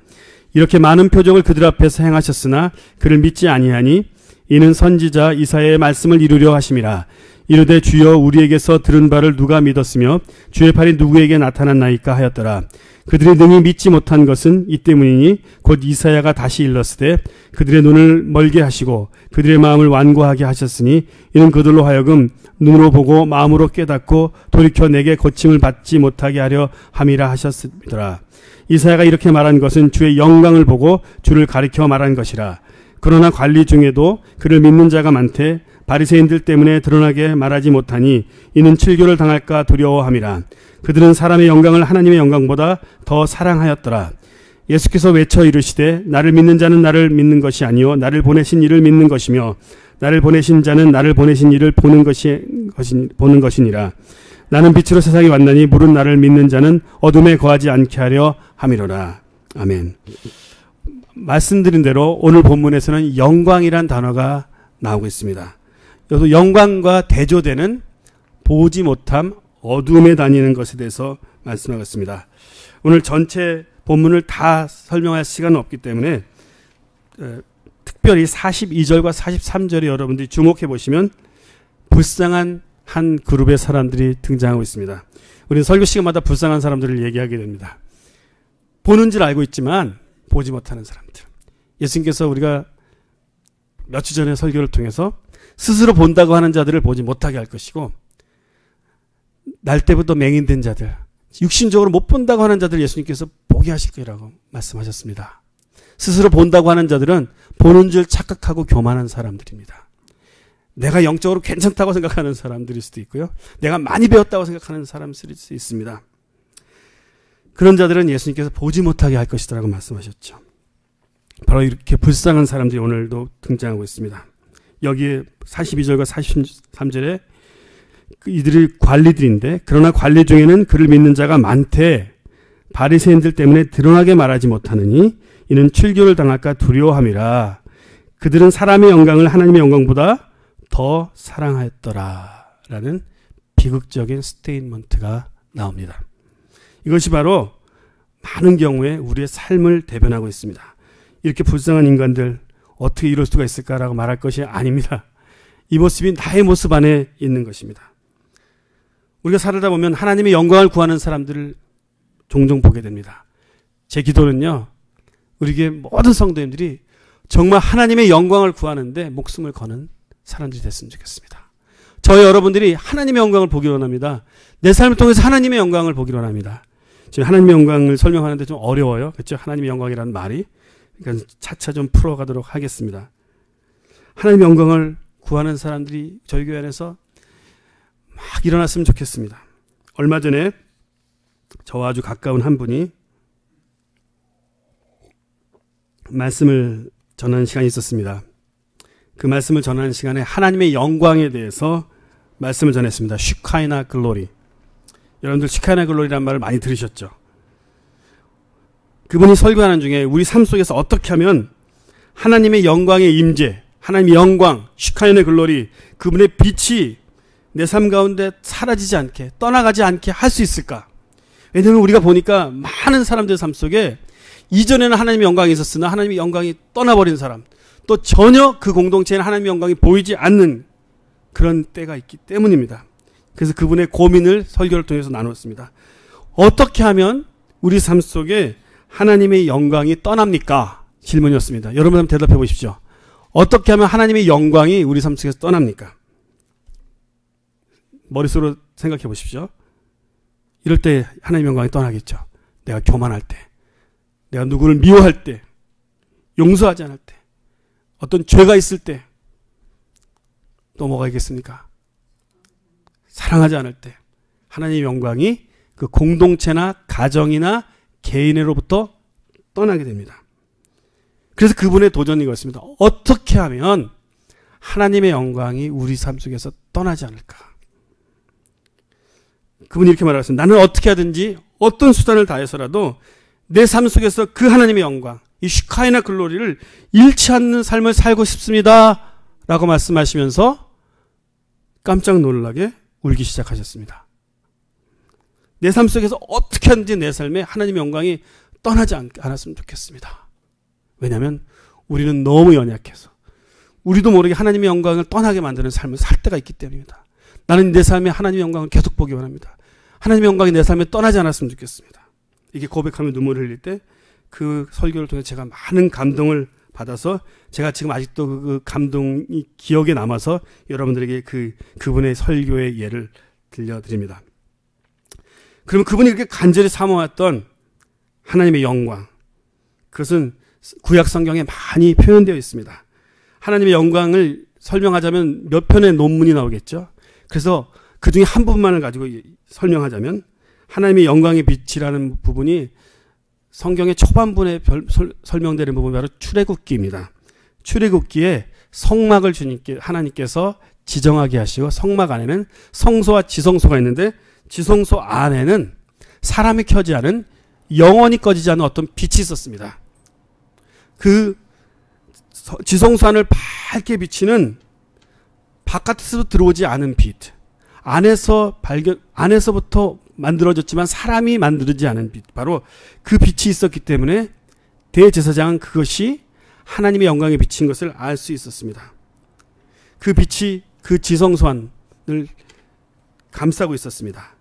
이렇게 많은 표적을 그들 앞에서 행하셨으나 그를 믿지 아니하니 이는 선지자 이사야의 말씀을 이루려 하심이라. 이르되 주여 우리에게서 들은 바를 누가 믿었으며 주의 팔이 누구에게 나타났나이까 하였더라. 그들이 능히 믿지 못한 것은 이 때문이니 곧 이사야가 다시 일렀으되 그들의 눈을 멀게 하시고 그들의 마음을 완고하게 하셨으니 이는 그들로 하여금 눈으로 보고 마음으로 깨닫고 돌이켜 내게 고침을 받지 못하게 하려 함이라 하셨으더라. 이사야가 이렇게 말한 것은 주의 영광을 보고 주를 가리켜 말한 것이라. 그러나 관리 중에도 그를 믿는 자가 많되 바리새인들 때문에 드러나게 말하지 못하니 이는 출교를 당할까 두려워함이라. 그들은 사람의 영광을 하나님의 영광보다 더 사랑하였더라. 예수께서 외쳐 이르시되 나를 믿는 자는 나를 믿는 것이 아니요 나를 보내신 이를 믿는 것이며 나를 보내신 자는 나를 보내신 이를 보는 것이니라. 나는 빛으로 세상에 왔나니 물은 나를 믿는 자는 어둠에 거하지 않게 하려 함이로라. 아멘. 말씀드린 대로 오늘 본문에서는 영광이란 단어가 나오고 있습니다. 여기서 영광과 대조되는 보지 못함, 어둠에 다니는 것에 대해서 말씀하겠습니다. 오늘 전체 본문을 다 설명할 시간은 없기 때문에 특별히 42절과 43절에 여러분들이 주목해 보시면 불쌍한 한 그룹의 사람들이 등장하고 있습니다. 우리는 설교 시간마다 불쌍한 사람들을 얘기하게 됩니다. 보는 줄 알고 있지만 보지 못하는 사람들. 예수님께서 우리가 몇 주 전에 설교를 통해서 스스로 본다고 하는 자들을 보지 못하게 할 것이고 날 때부터 맹인된 자들, 육신적으로 못 본다고 하는 자들 예수님께서 보게 하실 거라고 말씀하셨습니다. 스스로 본다고 하는 자들은 보는 줄 착각하고 교만한 사람들입니다. 내가 영적으로 괜찮다고 생각하는 사람들일 수도 있고요. 내가 많이 배웠다고 생각하는 사람들일 수 있습니다. 그런 자들은 예수님께서 보지 못하게 할 것이라고 말씀하셨죠. 바로 이렇게 불쌍한 사람들이 오늘도 등장하고 있습니다. 여기에 42절과 43절에 이들이 관리들인데 그러나 관리 중에는 그를 믿는 자가 많되 바리새인들 때문에 드러나게 말하지 못하느니 이는 출교를 당할까 두려워함이라. 그들은 사람의 영광을 하나님의 영광보다 더 사랑하였더라 라는 비극적인 스테이트먼트가 나옵니다. 이것이 바로 많은 경우에 우리의 삶을 대변하고 있습니다. 이렇게 불쌍한 인간들 어떻게 이럴 수가 있을까라고 말할 것이 아닙니다. 이 모습이 나의 모습 안에 있는 것입니다. 우리가 살다 보면 하나님의 영광을 구하는 사람들을 종종 보게 됩니다. 제 기도는요, 우리에게 모든 성도님들이 정말 하나님의 영광을 구하는데 목숨을 거는 사람들이 됐으면 좋겠습니다. 저희 여러분들이 하나님의 영광을 보기를 원합니다. 내 삶을 통해서 하나님의 영광을 보기를 원합니다. 지금 하나님의 영광을 설명하는데 좀 어려워요. 그렇죠? 하나님의 영광이라는 말이. 그러니까 차차 좀 풀어가도록 하겠습니다. 하나님의 영광을 구하는 사람들이 저희 교회 안에서 막 일어났으면 좋겠습니다. 얼마 전에 저와 아주 가까운 한 분이 말씀을 전하는 시간이 있었습니다. 그 말씀을 전하는 시간에 하나님의 영광에 대해서 말씀을 전했습니다. 슈카이나 글로리. 여러분들 슈카이나 글로리라는 말을 많이 들으셨죠? 그분이 설교하는 중에 우리 삶 속에서 어떻게 하면 하나님의 영광의 임재, 하나님의 영광, 슈카이나 글로리, 그분의 빛이 내 삶 가운데 사라지지 않게, 떠나가지 않게 할 수 있을까? 왜냐하면 우리가 보니까 많은 사람들의 삶 속에 이전에는 하나님의 영광이 있었으나 하나님의 영광이 떠나버린 사람, 또 전혀 그 공동체에는 하나님의 영광이 보이지 않는 그런 때가 있기 때문입니다. 그래서 그분의 고민을 설교를 통해서 나눴습니다. 어떻게 하면 우리 삶 속에 하나님의 영광이 떠납니까? 질문이었습니다. 여러분 한번 대답해 보십시오. 어떻게 하면 하나님의 영광이 우리 삶 속에서 떠납니까? 머릿속으로 생각해 보십시오. 이럴 때 하나님의 영광이 떠나겠죠. 내가 교만할 때, 내가 누구를 미워할 때, 용서하지 않을 때, 어떤 죄가 있을 때, 또 뭐가 있겠습니까? 사랑하지 않을 때 하나님의 영광이 그 공동체나 가정이나 개인으로부터 떠나게 됩니다. 그래서 그분의 도전이 이거였습니다. 어떻게 하면 하나님의 영광이 우리 삶 속에서 떠나지 않을까? 그분이 이렇게 말하셨습니다. 나는 어떻게 하든지 어떤 수단을 다해서라도 내 삶 속에서 그 하나님의 영광, 이 슈카이나 글로리를 잃지 않는 삶을 살고 싶습니다 라고 말씀하시면서 깜짝 놀라게 울기 시작하셨습니다. 내 삶 속에서 어떻게 하든지 내 삶에 하나님의 영광이 떠나지 않았으면 좋겠습니다. 왜냐하면 우리는 너무 연약해서, 우리도 모르게 하나님의 영광을 떠나게 만드는 삶을 살 때가 있기 때문입니다. 나는 내 삶에 하나님의 영광을 계속 보기 원합니다. 하나님의 영광이 내 삶에 떠나지 않았으면 좋겠습니다. 이게 고백하며 눈물을 흘릴 때 그 설교를 통해 제가 많은 감동을 받아서 제가 지금 아직도 그 감동이 기억에 남아서 여러분들에게 그분의 설교의 예를 들려드립니다. 그러면 그분이 이렇게 간절히 사모했던 하나님의 영광, 그것은 구약 성경에 많이 표현되어 있습니다. 하나님의 영광을 설명하자면 몇 편의 논문이 나오겠죠. 그래서 그 중에 한 부분만을 가지고 설명하자면 하나님의 영광의 빛이라는 부분이 성경의 초반부에 설명되는 부분이 바로 출애굽기입니다. 출애굽기에 성막을 하나님께서 지정하게 하시고 성막 안에는 성소와 지성소가 있는데 지성소 안에는 사람이 켜지 않은 영원히 꺼지지 않는 어떤 빛이 있었습니다. 그 지성소 안을 밝게 비치는 바깥에서 들어오지 않은 빛, 안에서부터 만들어졌지만 사람이 만들지 않은 빛, 바로 그 빛이 있었기 때문에 대제사장은 그것이 하나님의 영광에 비친 것을 알 수 있었습니다. 그 빛이 그 지성소안을 감싸고 있었습니다.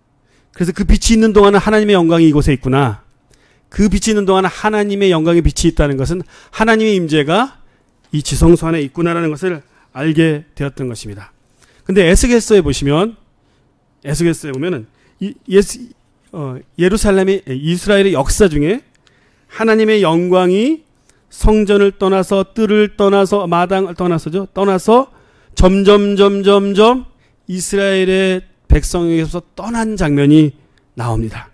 그래서 그 빛이 있는 동안은 하나님의 영광이 이곳에 있구나. 그 빛이 있는 동안은 하나님의 영광의 빛이 있다는 것은 하나님의 임재가 이 지성소 안에 있구나라는 것을 알게 되었던 것입니다. 근데 에스겔서에 보면은 예루살렘의 이스라엘의 역사 중에 하나님의 영광이 성전을 떠나서 뜰을 떠나서 마당을 떠나서 점점 이스라엘의 백성에게서 떠난 장면이 나옵니다.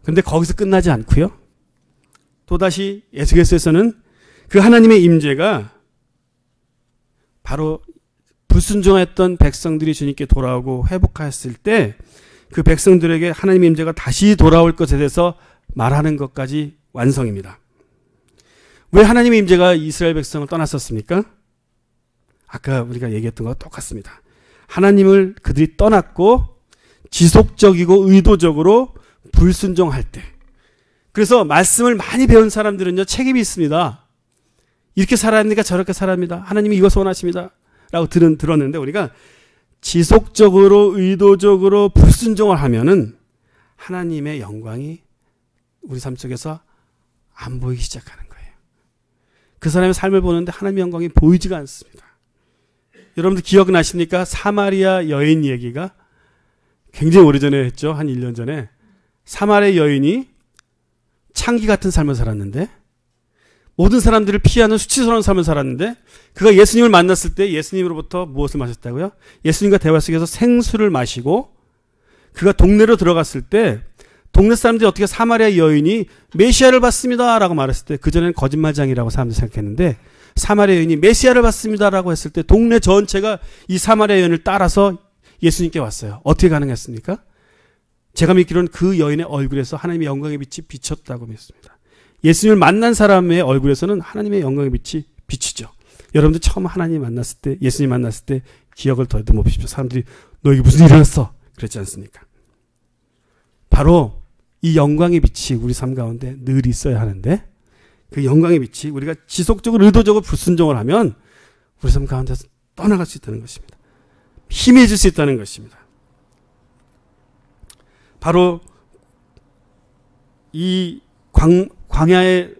그런데 거기서 끝나지 않고요. 또다시 에스겔서에서는 그 하나님의 임재가 바로 불순종했던 백성들이 주님께 돌아오고 회복했을 때 그 백성들에게 하나님의 임재가 다시 돌아올 것에 대해서 말하는 것까지 완성입니다. 왜 하나님의 임재가 이스라엘 백성을 떠났었습니까? 아까 우리가 얘기했던 것과 똑같습니다. 하나님을 그들이 떠났고 지속적이고 의도적으로 불순종할 때, 그래서 말씀을 많이 배운 사람들은요 책임이 있습니다. 이렇게 살아야 합니까? 저렇게 살아야 합니다. 하나님이 이것을 원하십니다 라고 들었는데, 우리가 지속적으로 의도적으로 불순종을 하면은 하나님의 영광이 우리 삶 속에서 안 보이기 시작하는 거예요. 그 사람의 삶을 보는데 하나님의 영광이 보이지가 않습니다. 여러분들 기억나십니까? 사마리아 여인 얘기가 굉장히 오래전에 했죠. 한 1년 전에. 사마리아 여인이 창기 같은 삶을 살았는데, 모든 사람들을 피하는 수치스러운 삶을 살았는데, 그가 예수님을 만났을 때 예수님으로부터 무엇을 마셨다고요? 예수님과 대화 속에서 생수를 마시고, 그가 동네로 들어갔을 때 동네 사람들이 어떻게 사마리아 여인이 메시아를 봤습니다 라고 말했을 때, 그전에는 거짓말장이라고 사람들이 생각했는데, 사마리아 여인이 메시아를 봤습니다 라고 했을 때 동네 전체가 이 사마리아 여인을 따라서 예수님께 왔어요. 어떻게 가능했습니까? 제가 믿기로는 그 여인의 얼굴에서 하나님의 영광의 빛이 비쳤다고 믿습니다. 예수님을 만난 사람의 얼굴에서는 하나님의 영광의 빛이 비치죠. 여러분들 처음 하나님 만났을 때, 예수님 만났을 때 기억을 더듬어 보십시오. 사람들이 너에게 무슨 일이 일어났어? 그랬지 않습니까? 바로 이 영광의 빛이 우리 삶 가운데 늘 있어야 하는데, 그 영광의 빛이 우리가 지속적으로 의도적으로 불순종을 하면 우리 삶 가운데서 떠나갈 수 있다는 것입니다. 희미해질 수 있다는 것입니다. 바로 이 광야의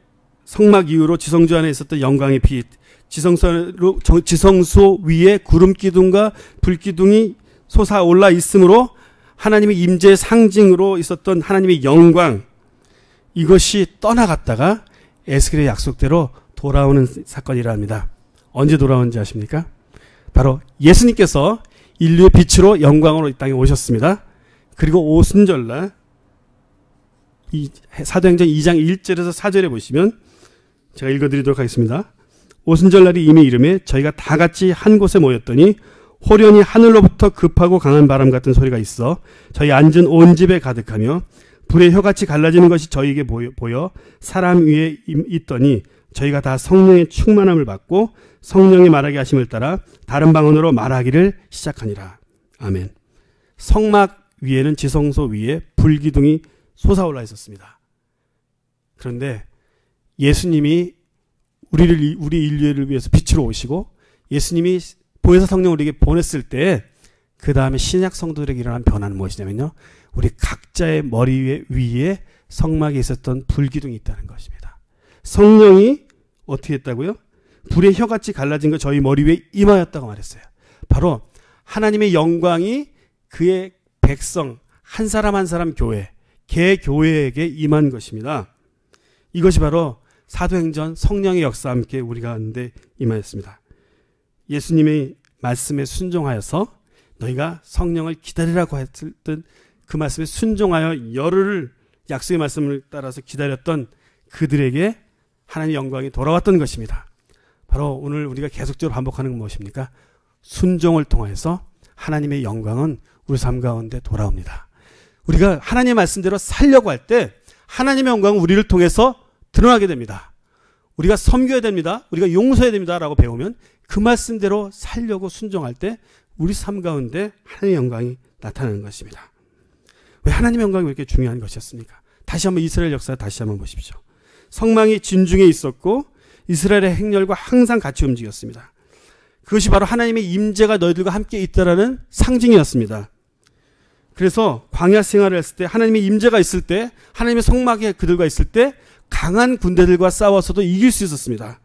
성막 이후로 지성소 안에 있었던 영광의 빛, 지성소 위에 구름 기둥과 불 기둥이 솟아올라 있으므로 하나님의 임재의 상징으로 있었던 하나님의 영광, 이것이 떠나갔다가 에스겔의 약속대로 돌아오는 사건이라 합니다. 언제 돌아오는지 아십니까? 바로 예수님께서 인류의 빛으로 영광으로 이 땅에 오셨습니다. 그리고 오순절날 사도행전 2장 1절에서 4절에 보시면, 제가 읽어드리도록 하겠습니다. 오순절날이 이미 이르매 저희가 다 같이 한 곳에 모였더니 호련히 하늘로부터 급하고 강한 바람 같은 소리가 있어 저희 앉은 온 집에 가득하며 불의 혀같이 갈라지는 것이 저희에게 보여 사람 위에 있더니 저희가 다 성령의 충만함을 받고 성령의 말하게 하심을 따라 다른 방언으로 말하기를 시작하니라. 아멘. 성막 위에는 지성소 위에 불기둥이 솟아올라 있었습니다. 그런데 예수님이 우리 인류를 위해서 빛으로 오시고 예수님이 보혜사 성령 우리에게 보냈을 때 그 다음에 신약 성도들에게 일어난 변화는 무엇이냐면요. 우리 각자의 머리 위에 성막에 있었던 불기둥이 있다는 것입니다. 성령이 어떻게 했다고요? 불의 혀같이 갈라진 거 저희 머리 위에 임하였다고 말했어요. 바로 하나님의 영광이 그의 백성 한 사람 한 사람 교회, 개교회에게 임한 것입니다. 이것이 바로 사도행전 성령의 역사와 함께 우리 가운데 임하였습니다. 예수님의 말씀에 순종하여서 너희가 성령을 기다리라고 했을 때 그 말씀에 순종하여 열흘을 약속의 말씀을 따라서 기다렸던 그들에게 하나님의 영광이 돌아왔던 것입니다. 바로 오늘 우리가 계속적으로 반복하는 건 무엇입니까? 순종을 통해서 하나님의 영광은 우리 삶 가운데 돌아옵니다. 우리가 하나님의 말씀대로 살려고 할 때 하나님의 영광은 우리를 통해서 드러나게 됩니다. 우리가 섬겨야 됩니다. 우리가 용서해야 됩니다. 라고 배우면 그 말씀대로 살려고 순종할 때 우리 삶 가운데 하나님의 영광이 나타나는 것입니다. 왜 하나님의 영광이 왜 이렇게 중요한 것이었습니까? 다시 한번 이스라엘 역사 다시 한번 보십시오. 성망이 진중에 있었고 이스라엘의 행렬과 항상 같이 움직였습니다. 그것이 바로 하나님의 임재가 너희들과 함께 있다라는 상징이었습니다. 그래서 광야 생활을 했을 때 하나님의 임재가 있을 때 하나님의 성막에 그들과 있을 때 강한 군대들과 싸워서도 이길 수 있었습니다.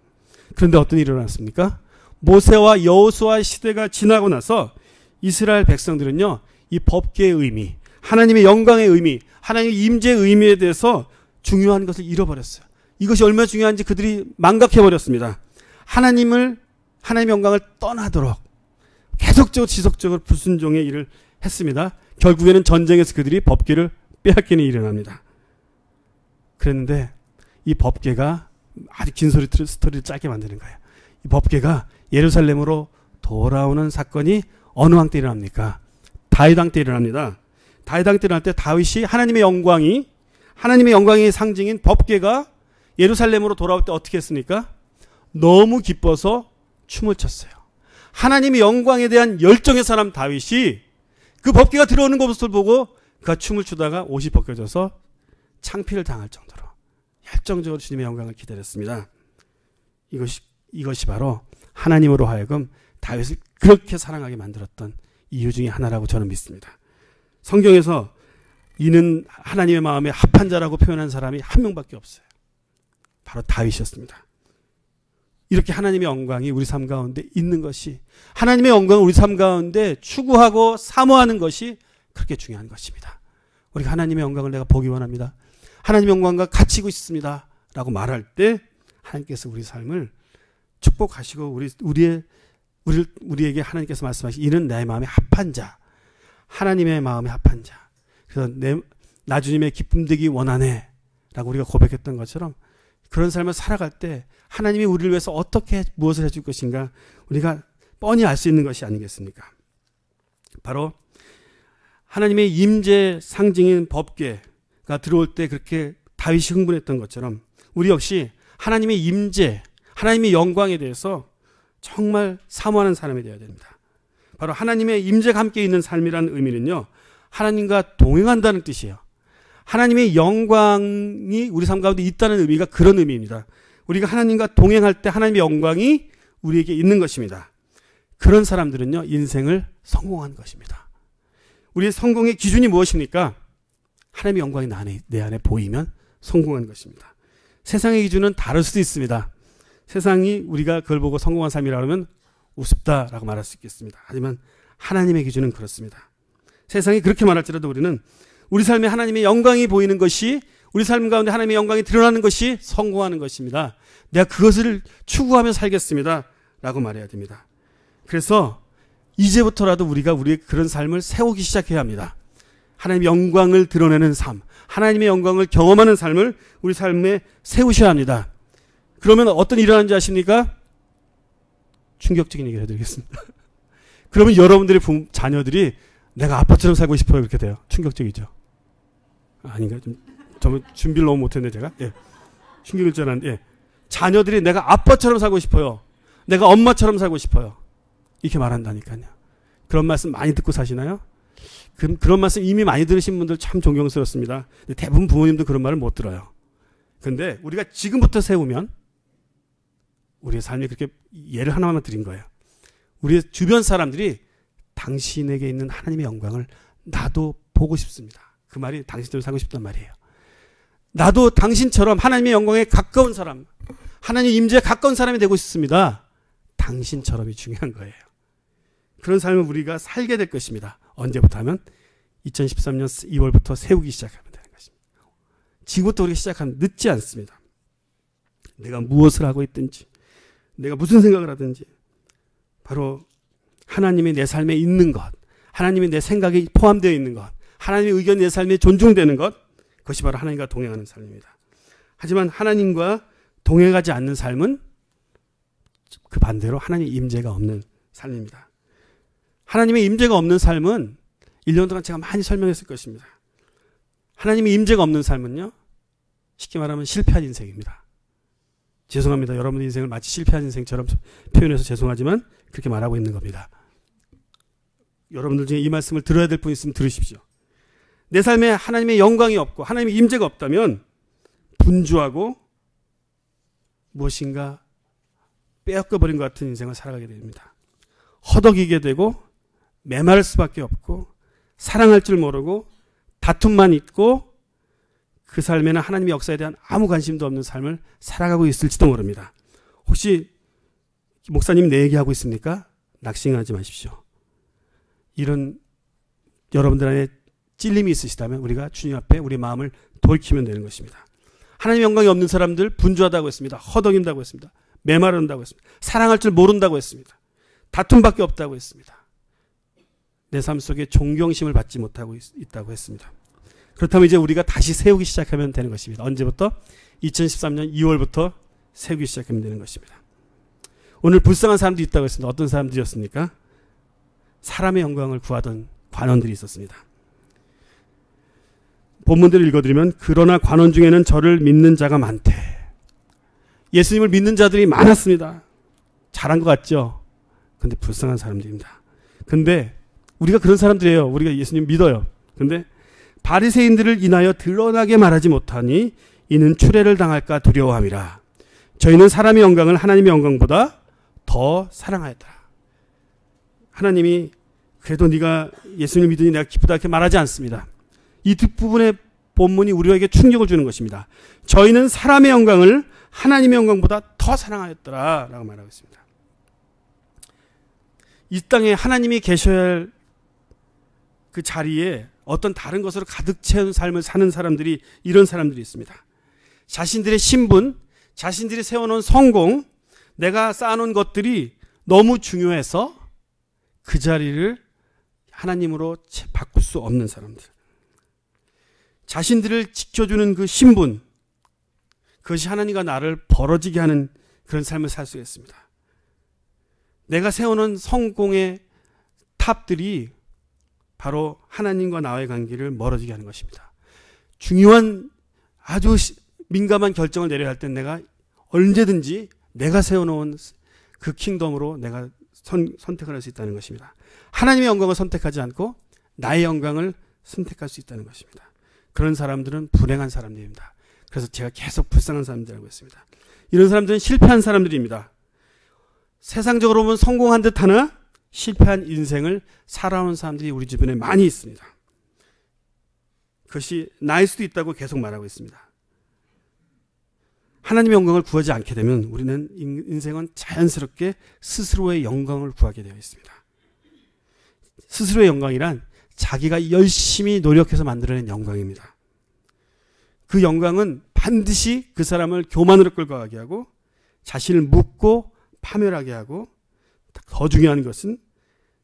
그런데 어떤 일이 일어났습니까? 모세와 여호수아의 시대가 지나고 나서 이스라엘 백성들은요, 이 법계의 의미, 하나님의 영광의 의미, 하나님의 임재의 의미에 대해서 중요한 것을 잃어버렸어요. 이것이 얼마나 중요한지 그들이 망각해버렸습니다. 하나님의 영광을 떠나도록 계속적으로 지속적으로 불순종의 일을 했습니다. 결국에는 전쟁에서 그들이 법궤를 빼앗기는 일이 일어납니다. 그랬는데 이 법궤가 아주 긴 스토리를 짧게 만드는 거예요. 이 법궤가 예루살렘으로 돌아오는 사건이 어느 왕 때 일어납니까? 다윗 왕 때 일어납니다. 다윗 왕 때 일어날 때 다윗이 하나님의 영광의 상징인 법궤가 예루살렘으로 돌아올 때 어떻게 했습니까? 너무 기뻐서 춤을 췄어요. 하나님의 영광에 대한 열정의 사람 다윗이 그 법궤가 들어오는 것을 보고 그가 춤을 추다가 옷이 벗겨져서 창피를 당할 정도로 열정적으로 주님의 영광을 기다렸습니다. 이것이 바로 하나님으로 하여금 다윗을 그렇게 사랑하게 만들었던 이유 중에 하나라고 저는 믿습니다. 성경에서 이는 하나님의 마음에 합한 자라고 표현한 사람이 한 명밖에 없어요. 바로 다윗이었습니다. 이렇게 하나님의 영광이 우리 삶 가운데 있는 것이, 하나님의 영광을 우리 삶 가운데 추구하고 사모하는 것이 그렇게 중요한 것입니다. 우리가 하나님의 영광을 내가 보기 원합니다. 하나님의 영광과 같이 있습니다. 라고 말할 때 하나님께서 우리 삶을 축복하시고 우리에게 하나님께서 말씀하시기 이는 내 마음에 합한 자, 하나님의 마음에 합한 자. 그래서 나 주님의 기쁨 되기 원하네 라고 우리가 고백했던 것처럼 그런 삶을 살아갈 때 하나님이 우리를 위해서 어떻게 무엇을 해줄 것인가 우리가 뻔히 알 수 있는 것이 아니겠습니까? 바로 하나님의 임재 상징인 법궤가 들어올 때 그렇게 다윗이 흥분했던 것처럼 우리 역시 하나님의 임재, 하나님의 영광에 대해서 정말 사모하는 사람이 되어야 됩니다. 바로 하나님의 임재가 함께 있는 삶이라는 의미는요, 하나님과 동행한다는 뜻이에요. 하나님의 영광이 우리 삶 가운데 있다는 의미가 그런 의미입니다. 우리가 하나님과 동행할 때 하나님의 영광이 우리에게 있는 것입니다. 그런 사람들은요, 인생을 성공한 것입니다. 우리의 성공의 기준이 무엇입니까? 하나님의 영광이 내 안에 보이면 성공한 것입니다. 세상의 기준은 다를 수도 있습니다. 세상이 우리가 그걸 보고 성공한 삶이라고 하면 우습다라고 말할 수 있겠습니다. 하지만 하나님의 기준은 그렇습니다. 세상이 그렇게 말할지라도 우리는 우리 삶에 하나님의 영광이 보이는 것이, 우리 삶 가운데 하나님의 영광이 드러나는 것이 성공하는 것입니다. 내가 그것을 추구하며 살겠습니다. 라고 말해야 됩니다. 그래서 이제부터라도 우리가 우리의 그런 삶을 세우기 시작해야 합니다. 하나님의 영광을 드러내는 삶, 하나님의 영광을 경험하는 삶을 우리 삶에 세우셔야 합니다. 그러면 어떤 일이 일어나는지 아십니까? 충격적인 얘기를 해드리겠습니다. 그러면 여러분들의 자녀들이 내가 아빠처럼 살고 싶어요. 그렇게 돼요. 충격적이죠. 아닌가? 좀 준비를 너무 못했네 제가. 예. 충격일 줄 알았는데, 예. 자녀들이 내가 아빠처럼 살고 싶어요. 내가 엄마처럼 살고 싶어요. 이렇게 말한다니까요. 그런 말씀 많이 듣고 사시나요? 그런 말씀 이미 많이 들으신 분들 참 존경스럽습니다. 대부분 부모님도 그런 말을 못 들어요. 그런데 우리가 지금부터 세우면 우리의 삶이 그렇게 예를 하나만 드린 거예요. 우리 주변 사람들이 당신에게 있는 하나님의 영광을 나도 보고 싶습니다. 그 말이 당신처럼 살고 싶단 말이에요. 나도 당신처럼 하나님의 영광에 가까운 사람, 하나님 임재에 가까운 사람이 되고 싶습니다. 당신처럼이 중요한 거예요. 그런 삶을 우리가 살게 될 것입니다. 언제부터 하면 2013년 2월부터 세우기 시작하면 되는 것입니다. 지금부터 우리가 시작하면 늦지 않습니다. 내가 무엇을 하고 있든지, 내가 무슨 생각을 하든지 바로 하나님이 내 삶에 있는 것, 하나님이 내 생각이 포함되어 있는 것, 하나님의 의견이 내 삶에 존중되는 것, 그것이 바로 하나님과 동행하는 삶입니다. 하지만 하나님과 동행하지 않는 삶은 그 반대로 하나님의 임재가 없는 삶입니다. 하나님의 임재가 없는 삶은 1년 동안 제가 많이 설명했을 것입니다. 하나님의 임재가 없는 삶은요, 쉽게 말하면 실패한 인생입니다. 죄송합니다. 여러분의 인생을 마치 실패한 인생처럼 표현해서 죄송하지만 그렇게 말하고 있는 겁니다. 여러분들 중에 이 말씀을 들어야 될 분 있으면 들으십시오. 내 삶에 하나님의 영광이 없고 하나님의 임재가 없다면 분주하고 무엇인가 빼앗겨버린 것 같은 인생을 살아가게 됩니다. 허덕이게 되고 메마를 수밖에 없고 사랑할 줄 모르고 다툼만 있고 그 삶에는 하나님의 역사에 대한 아무 관심도 없는 삶을 살아가고 있을지도 모릅니다. 혹시 목사님이 내 얘기하고 있습니까? 낙심하지 마십시오. 이런 여러분들 안에 찔림이 있으시다면 우리가 주님 앞에 우리 마음을 돌이키면 되는 것입니다. 하나님의 영광이 없는 사람들 분주하다고 했습니다. 허덕인다고 했습니다. 메마른다고 했습니다. 사랑할 줄 모른다고 했습니다. 다툼밖에 없다고 했습니다. 내 삶 속에 존경심을 받지 못하고 있다고 했습니다. 그렇다면 이제 우리가 다시 세우기 시작하면 되는 것입니다. 언제부터? 2013년 2월부터 세우기 시작하면 되는 것입니다. 오늘 불쌍한 사람도 있다고 했습니다. 어떤 사람들이었습니까? 사람의 영광을 구하던 관원들이 있었습니다. 본문들을 읽어드리면 그러나 관원 중에는 저를 믿는 자가 많대. 예수님을 믿는 자들이 많았습니다. 잘한 것 같죠? 근데 불쌍한 사람들입니다. 근데 우리가 그런 사람들이에요. 우리가 예수님 믿어요. 근데 바리새인들을 인하여 드러나게 말하지 못하니 이는 추례를 당할까 두려워함이라. 저희는 사람의 영광을 하나님의 영광보다 더 사랑하였더라. 하나님이 그래도 네가 예수님을 믿으니 내가 기쁘다 이렇게 말하지 않습니다. 이 뒷부분의 본문이 우리에게 충격을 주는 것입니다. 저희는 사람의 영광을 하나님의 영광보다 더 사랑하였더라 라고 말하고 있습니다. 이 땅에 하나님이 계셔야 할 그 자리에 어떤 다른 것으로 가득 채운 삶을 사는 사람들이 이런 사람들이 있습니다. 자신들의 신분, 자신들이 세워놓은 성공, 내가 쌓아놓은 것들이 너무 중요해서 그 자리를 하나님으로 바꿀 수 없는 사람들. 자신들을 지켜주는 그 신분, 그것이 하나님과 나를 벌어지게 하는 그런 삶을 살 수 있습니다. 내가 세워놓은 성공의 탑들이 바로 하나님과 나의 관계를 멀어지게 하는 것입니다. 중요한 아주 민감한 결정을 내려야 할 때 내가 언제든지 내가 세워놓은 그 킹덤으로 내가 선택을 할 수 있다는 것입니다. 하나님의 영광을 선택하지 않고 나의 영광을 선택할 수 있다는 것입니다. 그런 사람들은 불행한 사람들입니다. 그래서 제가 계속 불쌍한 사람들이라고 했습니다. 이런 사람들은 실패한 사람들입니다. 세상적으로 보면 성공한 듯 하나 실패한 인생을 살아오는 사람들이 우리 주변에 많이 있습니다. 그것이 나일 수도 있다고 계속 말하고 있습니다. 하나님의 영광을 구하지 않게 되면 우리는 인생은 자연스럽게 스스로의 영광을 구하게 되어 있습니다. 스스로의 영광이란 자기가 열심히 노력해서 만들어낸 영광입니다. 그 영광은 반드시 그 사람을 교만으로 끌고 가게 하고 자신을 묻고 파멸하게 하고 더 중요한 것은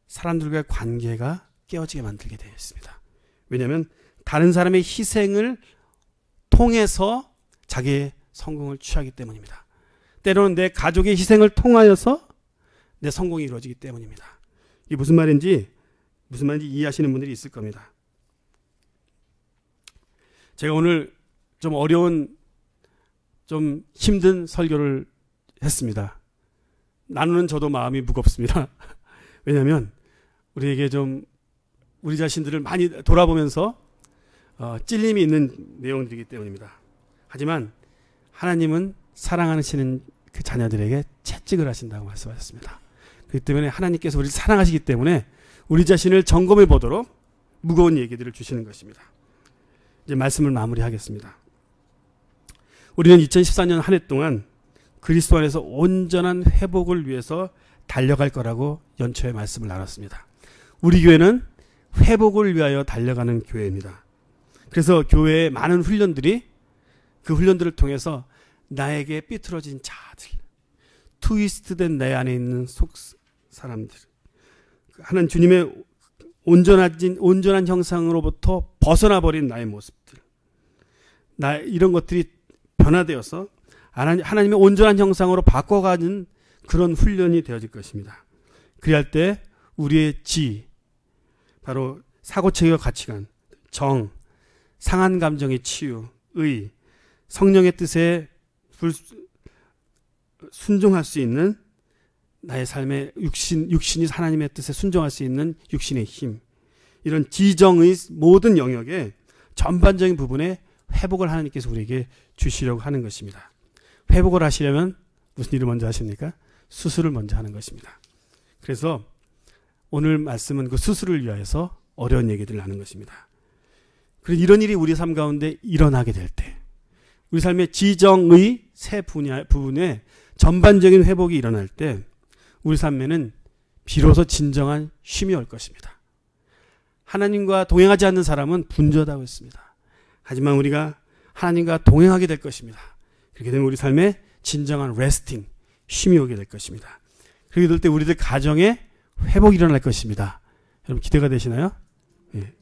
사람들과의 관계가 깨어지게 만들게 되어 있습니다. 왜냐하면 다른 사람의 희생을 통해서 자기의 성공을 취하기 때문입니다. 때로는 내 가족의 희생을 통하여서 내 성공이 이루어지기 때문입니다. 이게 무슨 말인지 이해하시는 분들이 있을 겁니다. 제가 오늘 좀 어려운, 좀 힘든 설교를 했습니다. 나누는 저도 마음이 무겁습니다. 왜냐하면 우리에게 좀 우리 자신들을 많이 돌아보면서 찔림이 있는 내용들이기 때문입니다. 하지만 하나님은 사랑하시는 그 자녀들에게 채찍을 하신다고 말씀하셨습니다. 그렇기 때문에 하나님께서 우리를 사랑하시기 때문에 우리 자신을 점검해 보도록 무거운 얘기들을 주시는 것입니다. 이제 말씀을 마무리하겠습니다. 우리는 2014년 한 해 동안 그리스도 안에서 온전한 회복을 위해서 달려갈 거라고 연초에 말씀을 나눴습니다. 우리 교회는 회복을 위하여 달려가는 교회입니다. 그래서 교회의 많은 훈련들이 그 훈련들을 통해서 나에게 삐뚤어진 자아들, 트위스트된 내 안에 있는 속 사람들, 하나님 주님의 온전한 형상으로부터 벗어나 버린 나의 모습들, 이런 것들이 변화되어서 하나님의 온전한 형상으로 바꿔가는 그런 훈련이 되어질 것입니다. 그리할 때 우리의 바로 사고체계와 가치관, 정, 상한 감정의 치유, 의, 성령의 뜻에 순종할 수 있는 나의 삶의 육신이 하나님의 뜻에 순종할 수 있는 육신의 힘, 이런 지정의 모든 영역에 전반적인 부분에 회복을 하나님께서 우리에게 주시려고 하는 것입니다. 회복을 하시려면 무슨 일을 먼저 하십니까? 수술을 먼저 하는 것입니다. 그래서 오늘 말씀은 그 수술을 위하여서 어려운 얘기들을 하는 것입니다. 그래서 이런 일이 우리 삶 가운데 일어나게 될 때, 우리 삶의 지정의 세 부분에 전반적인 회복이 일어날 때 우리 삶에는 비로소 진정한 쉼이 올 것입니다. 하나님과 동행하지 않는 사람은 분주하다고 했습니다. 하지만 우리가 하나님과 동행하게 될 것입니다. 그렇게 되면 우리 삶에 진정한 레스팅, 쉼이 오게 될 것입니다. 그렇게 될 때 우리들 가정에 회복이 일어날 것입니다. 여러분 기대가 되시나요? 예.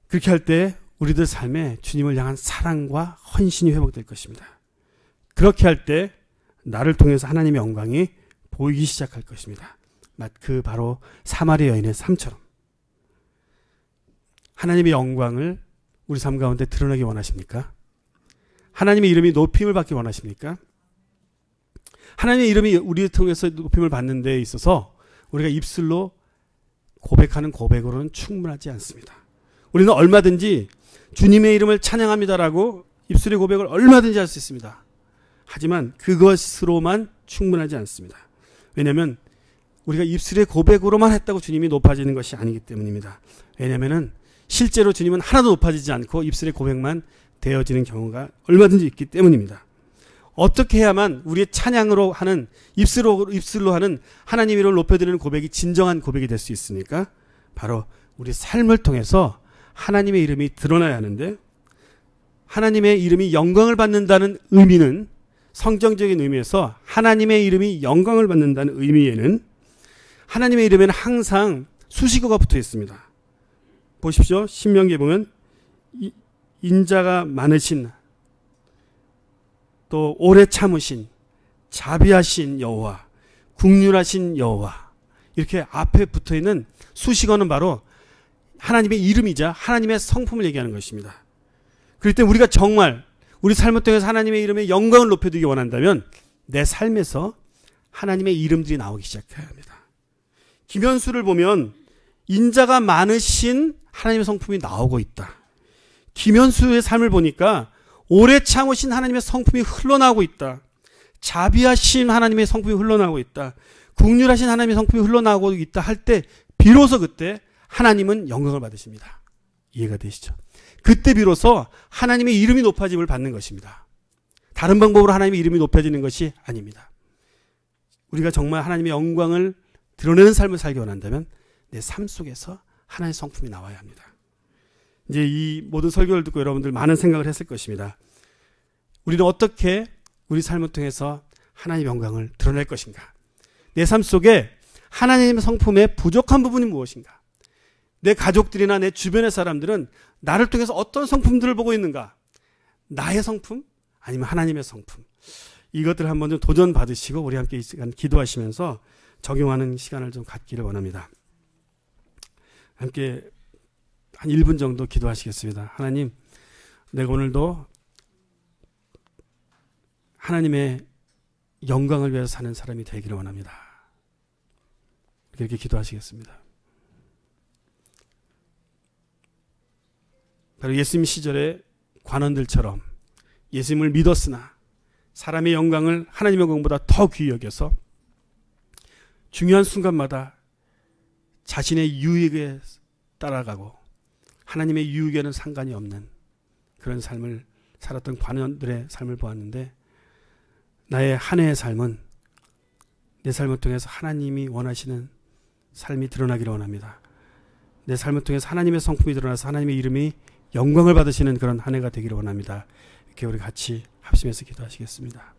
그렇게 할 때 우리들 삶에 주님을 향한 사랑과 헌신이 회복될 것입니다. 그렇게 할 때 나를 통해서 하나님의 영광이 보이기 시작할 것입니다. 그 바로 사마리아 여인의 삶처럼 하나님의 영광을 우리 삶 가운데 드러나기 원하십니까? 하나님의 이름이 높임을 받기 원하십니까? 하나님의 이름이 우리를 통해서 높임을 받는 데 있어서 우리가 입술로 고백하는 고백으로는 충분하지 않습니다. 우리는 얼마든지 주님의 이름을 찬양합니다라고 입술의 고백을 얼마든지 할 수 있습니다. 하지만 그것으로만 충분하지 않습니다. 왜냐하면 우리가 입술의 고백으로만 했다고 주님이 높아지는 것이 아니기 때문입니다. 왜냐하면 실제로 주님은 하나도 높아지지 않고 입술의 고백만 되어지는 경우가 얼마든지 있기 때문입니다. 어떻게 해야만 우리의 찬양으로 하는 입술로 하는 하나님의 이름을 높여드리는 고백이 진정한 고백이 될 수 있습니까? 바로 우리 삶을 통해서 하나님의 이름이 드러나야 하는데, 하나님의 이름이 영광을 받는다는 의미는, 성경적인 의미에서 하나님의 이름이 영광을 받는다는 의미에는 하나님의 이름에는 항상 수식어가 붙어 있습니다. 보십시오. 신명기에 보면 인자가 많으신, 또 오래 참으신, 자비하신 여호와, 긍휼하신 여호와, 이렇게 앞에 붙어있는 수식어는 바로 하나님의 이름이자 하나님의 성품을 얘기하는 것입니다. 그럴 때 우리가 정말 우리 삶을 통해서 하나님의 이름의 영광을 높여드리기 원한다면 내 삶에서 하나님의 이름들이 나오기 시작해야 합니다. 김현수를 보면 인자가 많으신 하나님의 성품이 나오고 있다. 김현수의 삶을 보니까 오래 참으신 하나님의 성품이 흘러나오고 있다. 자비하신 하나님의 성품이 흘러나오고 있다. 긍휼하신 하나님의 성품이 흘러나오고 있다 할 때 비로소 그때 하나님은 영광을 받으십니다. 이해가 되시죠? 그때 비로소 하나님의 이름이 높아짐을 받는 것입니다. 다른 방법으로 하나님의 이름이 높아지는 것이 아닙니다. 우리가 정말 하나님의 영광을 드러내는 삶을 살기 원한다면 내 삶 속에서 하나님의 성품이 나와야 합니다. 이제 이 모든 설교를 듣고 여러분들 많은 생각을 했을 것입니다. 우리는 어떻게 우리 삶을 통해서 하나님의 영광을 드러낼 것인가? 내 삶 속에 하나님의 성품의 부족한 부분이 무엇인가? 내 가족들이나 내 주변의 사람들은 나를 통해서 어떤 성품들을 보고 있는가? 나의 성품? 아니면 하나님의 성품? 이것들을 한번 좀 도전 받으시고 우리 함께 이 시간 기도하시면서 적용하는 시간을 좀 갖기를 원합니다. 함께 한 1분 정도 기도하시겠습니다. 하나님, 내가 오늘도 하나님의 영광을 위해서 사는 사람이 되기를 원합니다. 이렇게 기도하시겠습니다. 바로 예수님 시절의 관원들처럼 예수님을 믿었으나 사람의 영광을 하나님의 영광보다 더 귀히 여겨서 중요한 순간마다 자신의 유익에 따라가고 하나님의 유익에는 상관이 없는 그런 삶을 살았던 관원들의 삶을 보았는데, 나의 한 해의 삶은 내 삶을 통해서 하나님이 원하시는 삶이 드러나기를 원합니다. 내 삶을 통해서 하나님의 성품이 드러나서 하나님의 이름이 영광을 받으시는 그런 한 해가 되기를 원합니다. 이렇게 우리 같이 합심해서 기도하시겠습니다.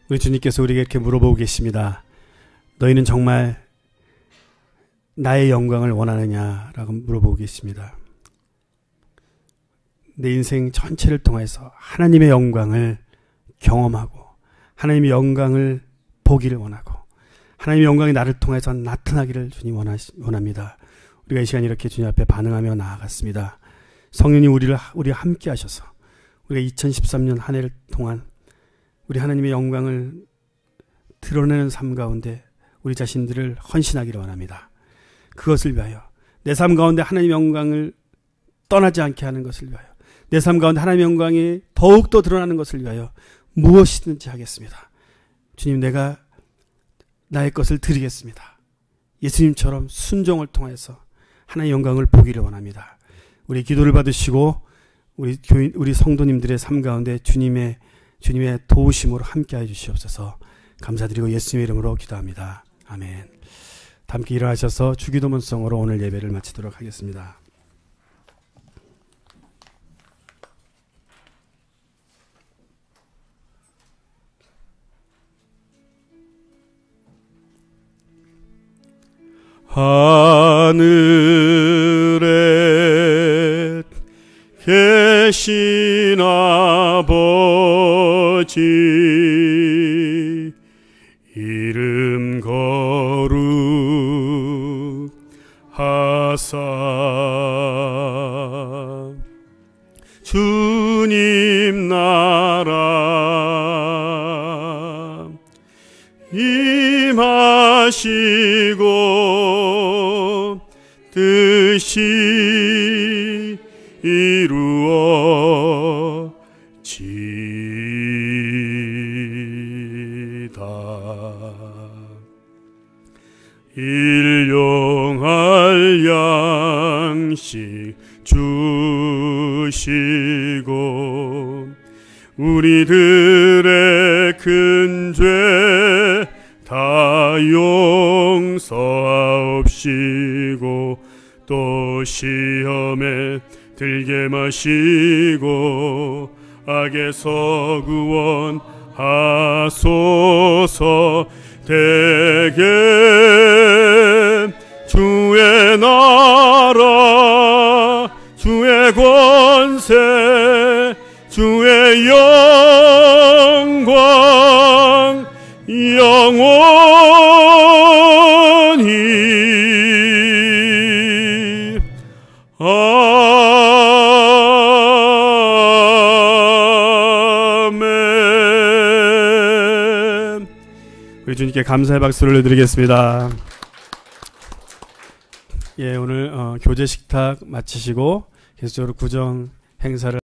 우리 주님께서 우리에게 이렇게 물어보고 계십니다. 너희는 정말 나의 영광을 원하느냐라고 물어보고 계십니다. 내 인생 전체를 통해서 하나님의 영광을 경험하고 하나님의 영광을 보기를 원하고 하나님의 영광이 나를 통해서 나타나기를 주님 원합니다. 우리가 이 시간 이렇게 주님 앞에 반응하며 나아갔습니다. 성령님 우리와 함께 하셔서 우리가 2013년 한 해를 동안 우리 하나님의 영광을 드러내는 삶 가운데 우리 자신들을 헌신하기를 원합니다. 그것을 위하여 내 삶 가운데 하나님의 영광을 떠나지 않게 하는 것을 위하여 내 삶 가운데 하나님의 영광이 더욱더 드러나는 것을 위하여 무엇이든지 하겠습니다. 주님, 내가 나의 것을 드리겠습니다. 예수님처럼 순종을 통해서 하나님의 영광을 보기를 원합니다. 우리 기도를 받으시고 우리 성도님들의 삶 가운데 주님의 도우심으로 함께해 주시옵소서. 감사드리고 예수님의 이름으로 기도합니다. 아멘. 함께 일어나셔서 주기도문성으로 오늘 예배를 마치도록 하겠습니다. 하늘에 계신 아버지, 이름 거룩하사 주님 나라 임하시고 뜻이 이루어지다. 일용할 양식 주시고 우리들의 큰 죄 다 용서하옵시고 또 시험에 들게 마시고 악에서 구원하소서. 대개 주의 나라 주의 권세 주의 영광 영원히 아멘. 우리 주님께 감사의 박수를 드리겠습니다. 예, 오늘 교제 식탁 마치시고 계속적으로 구정 행사를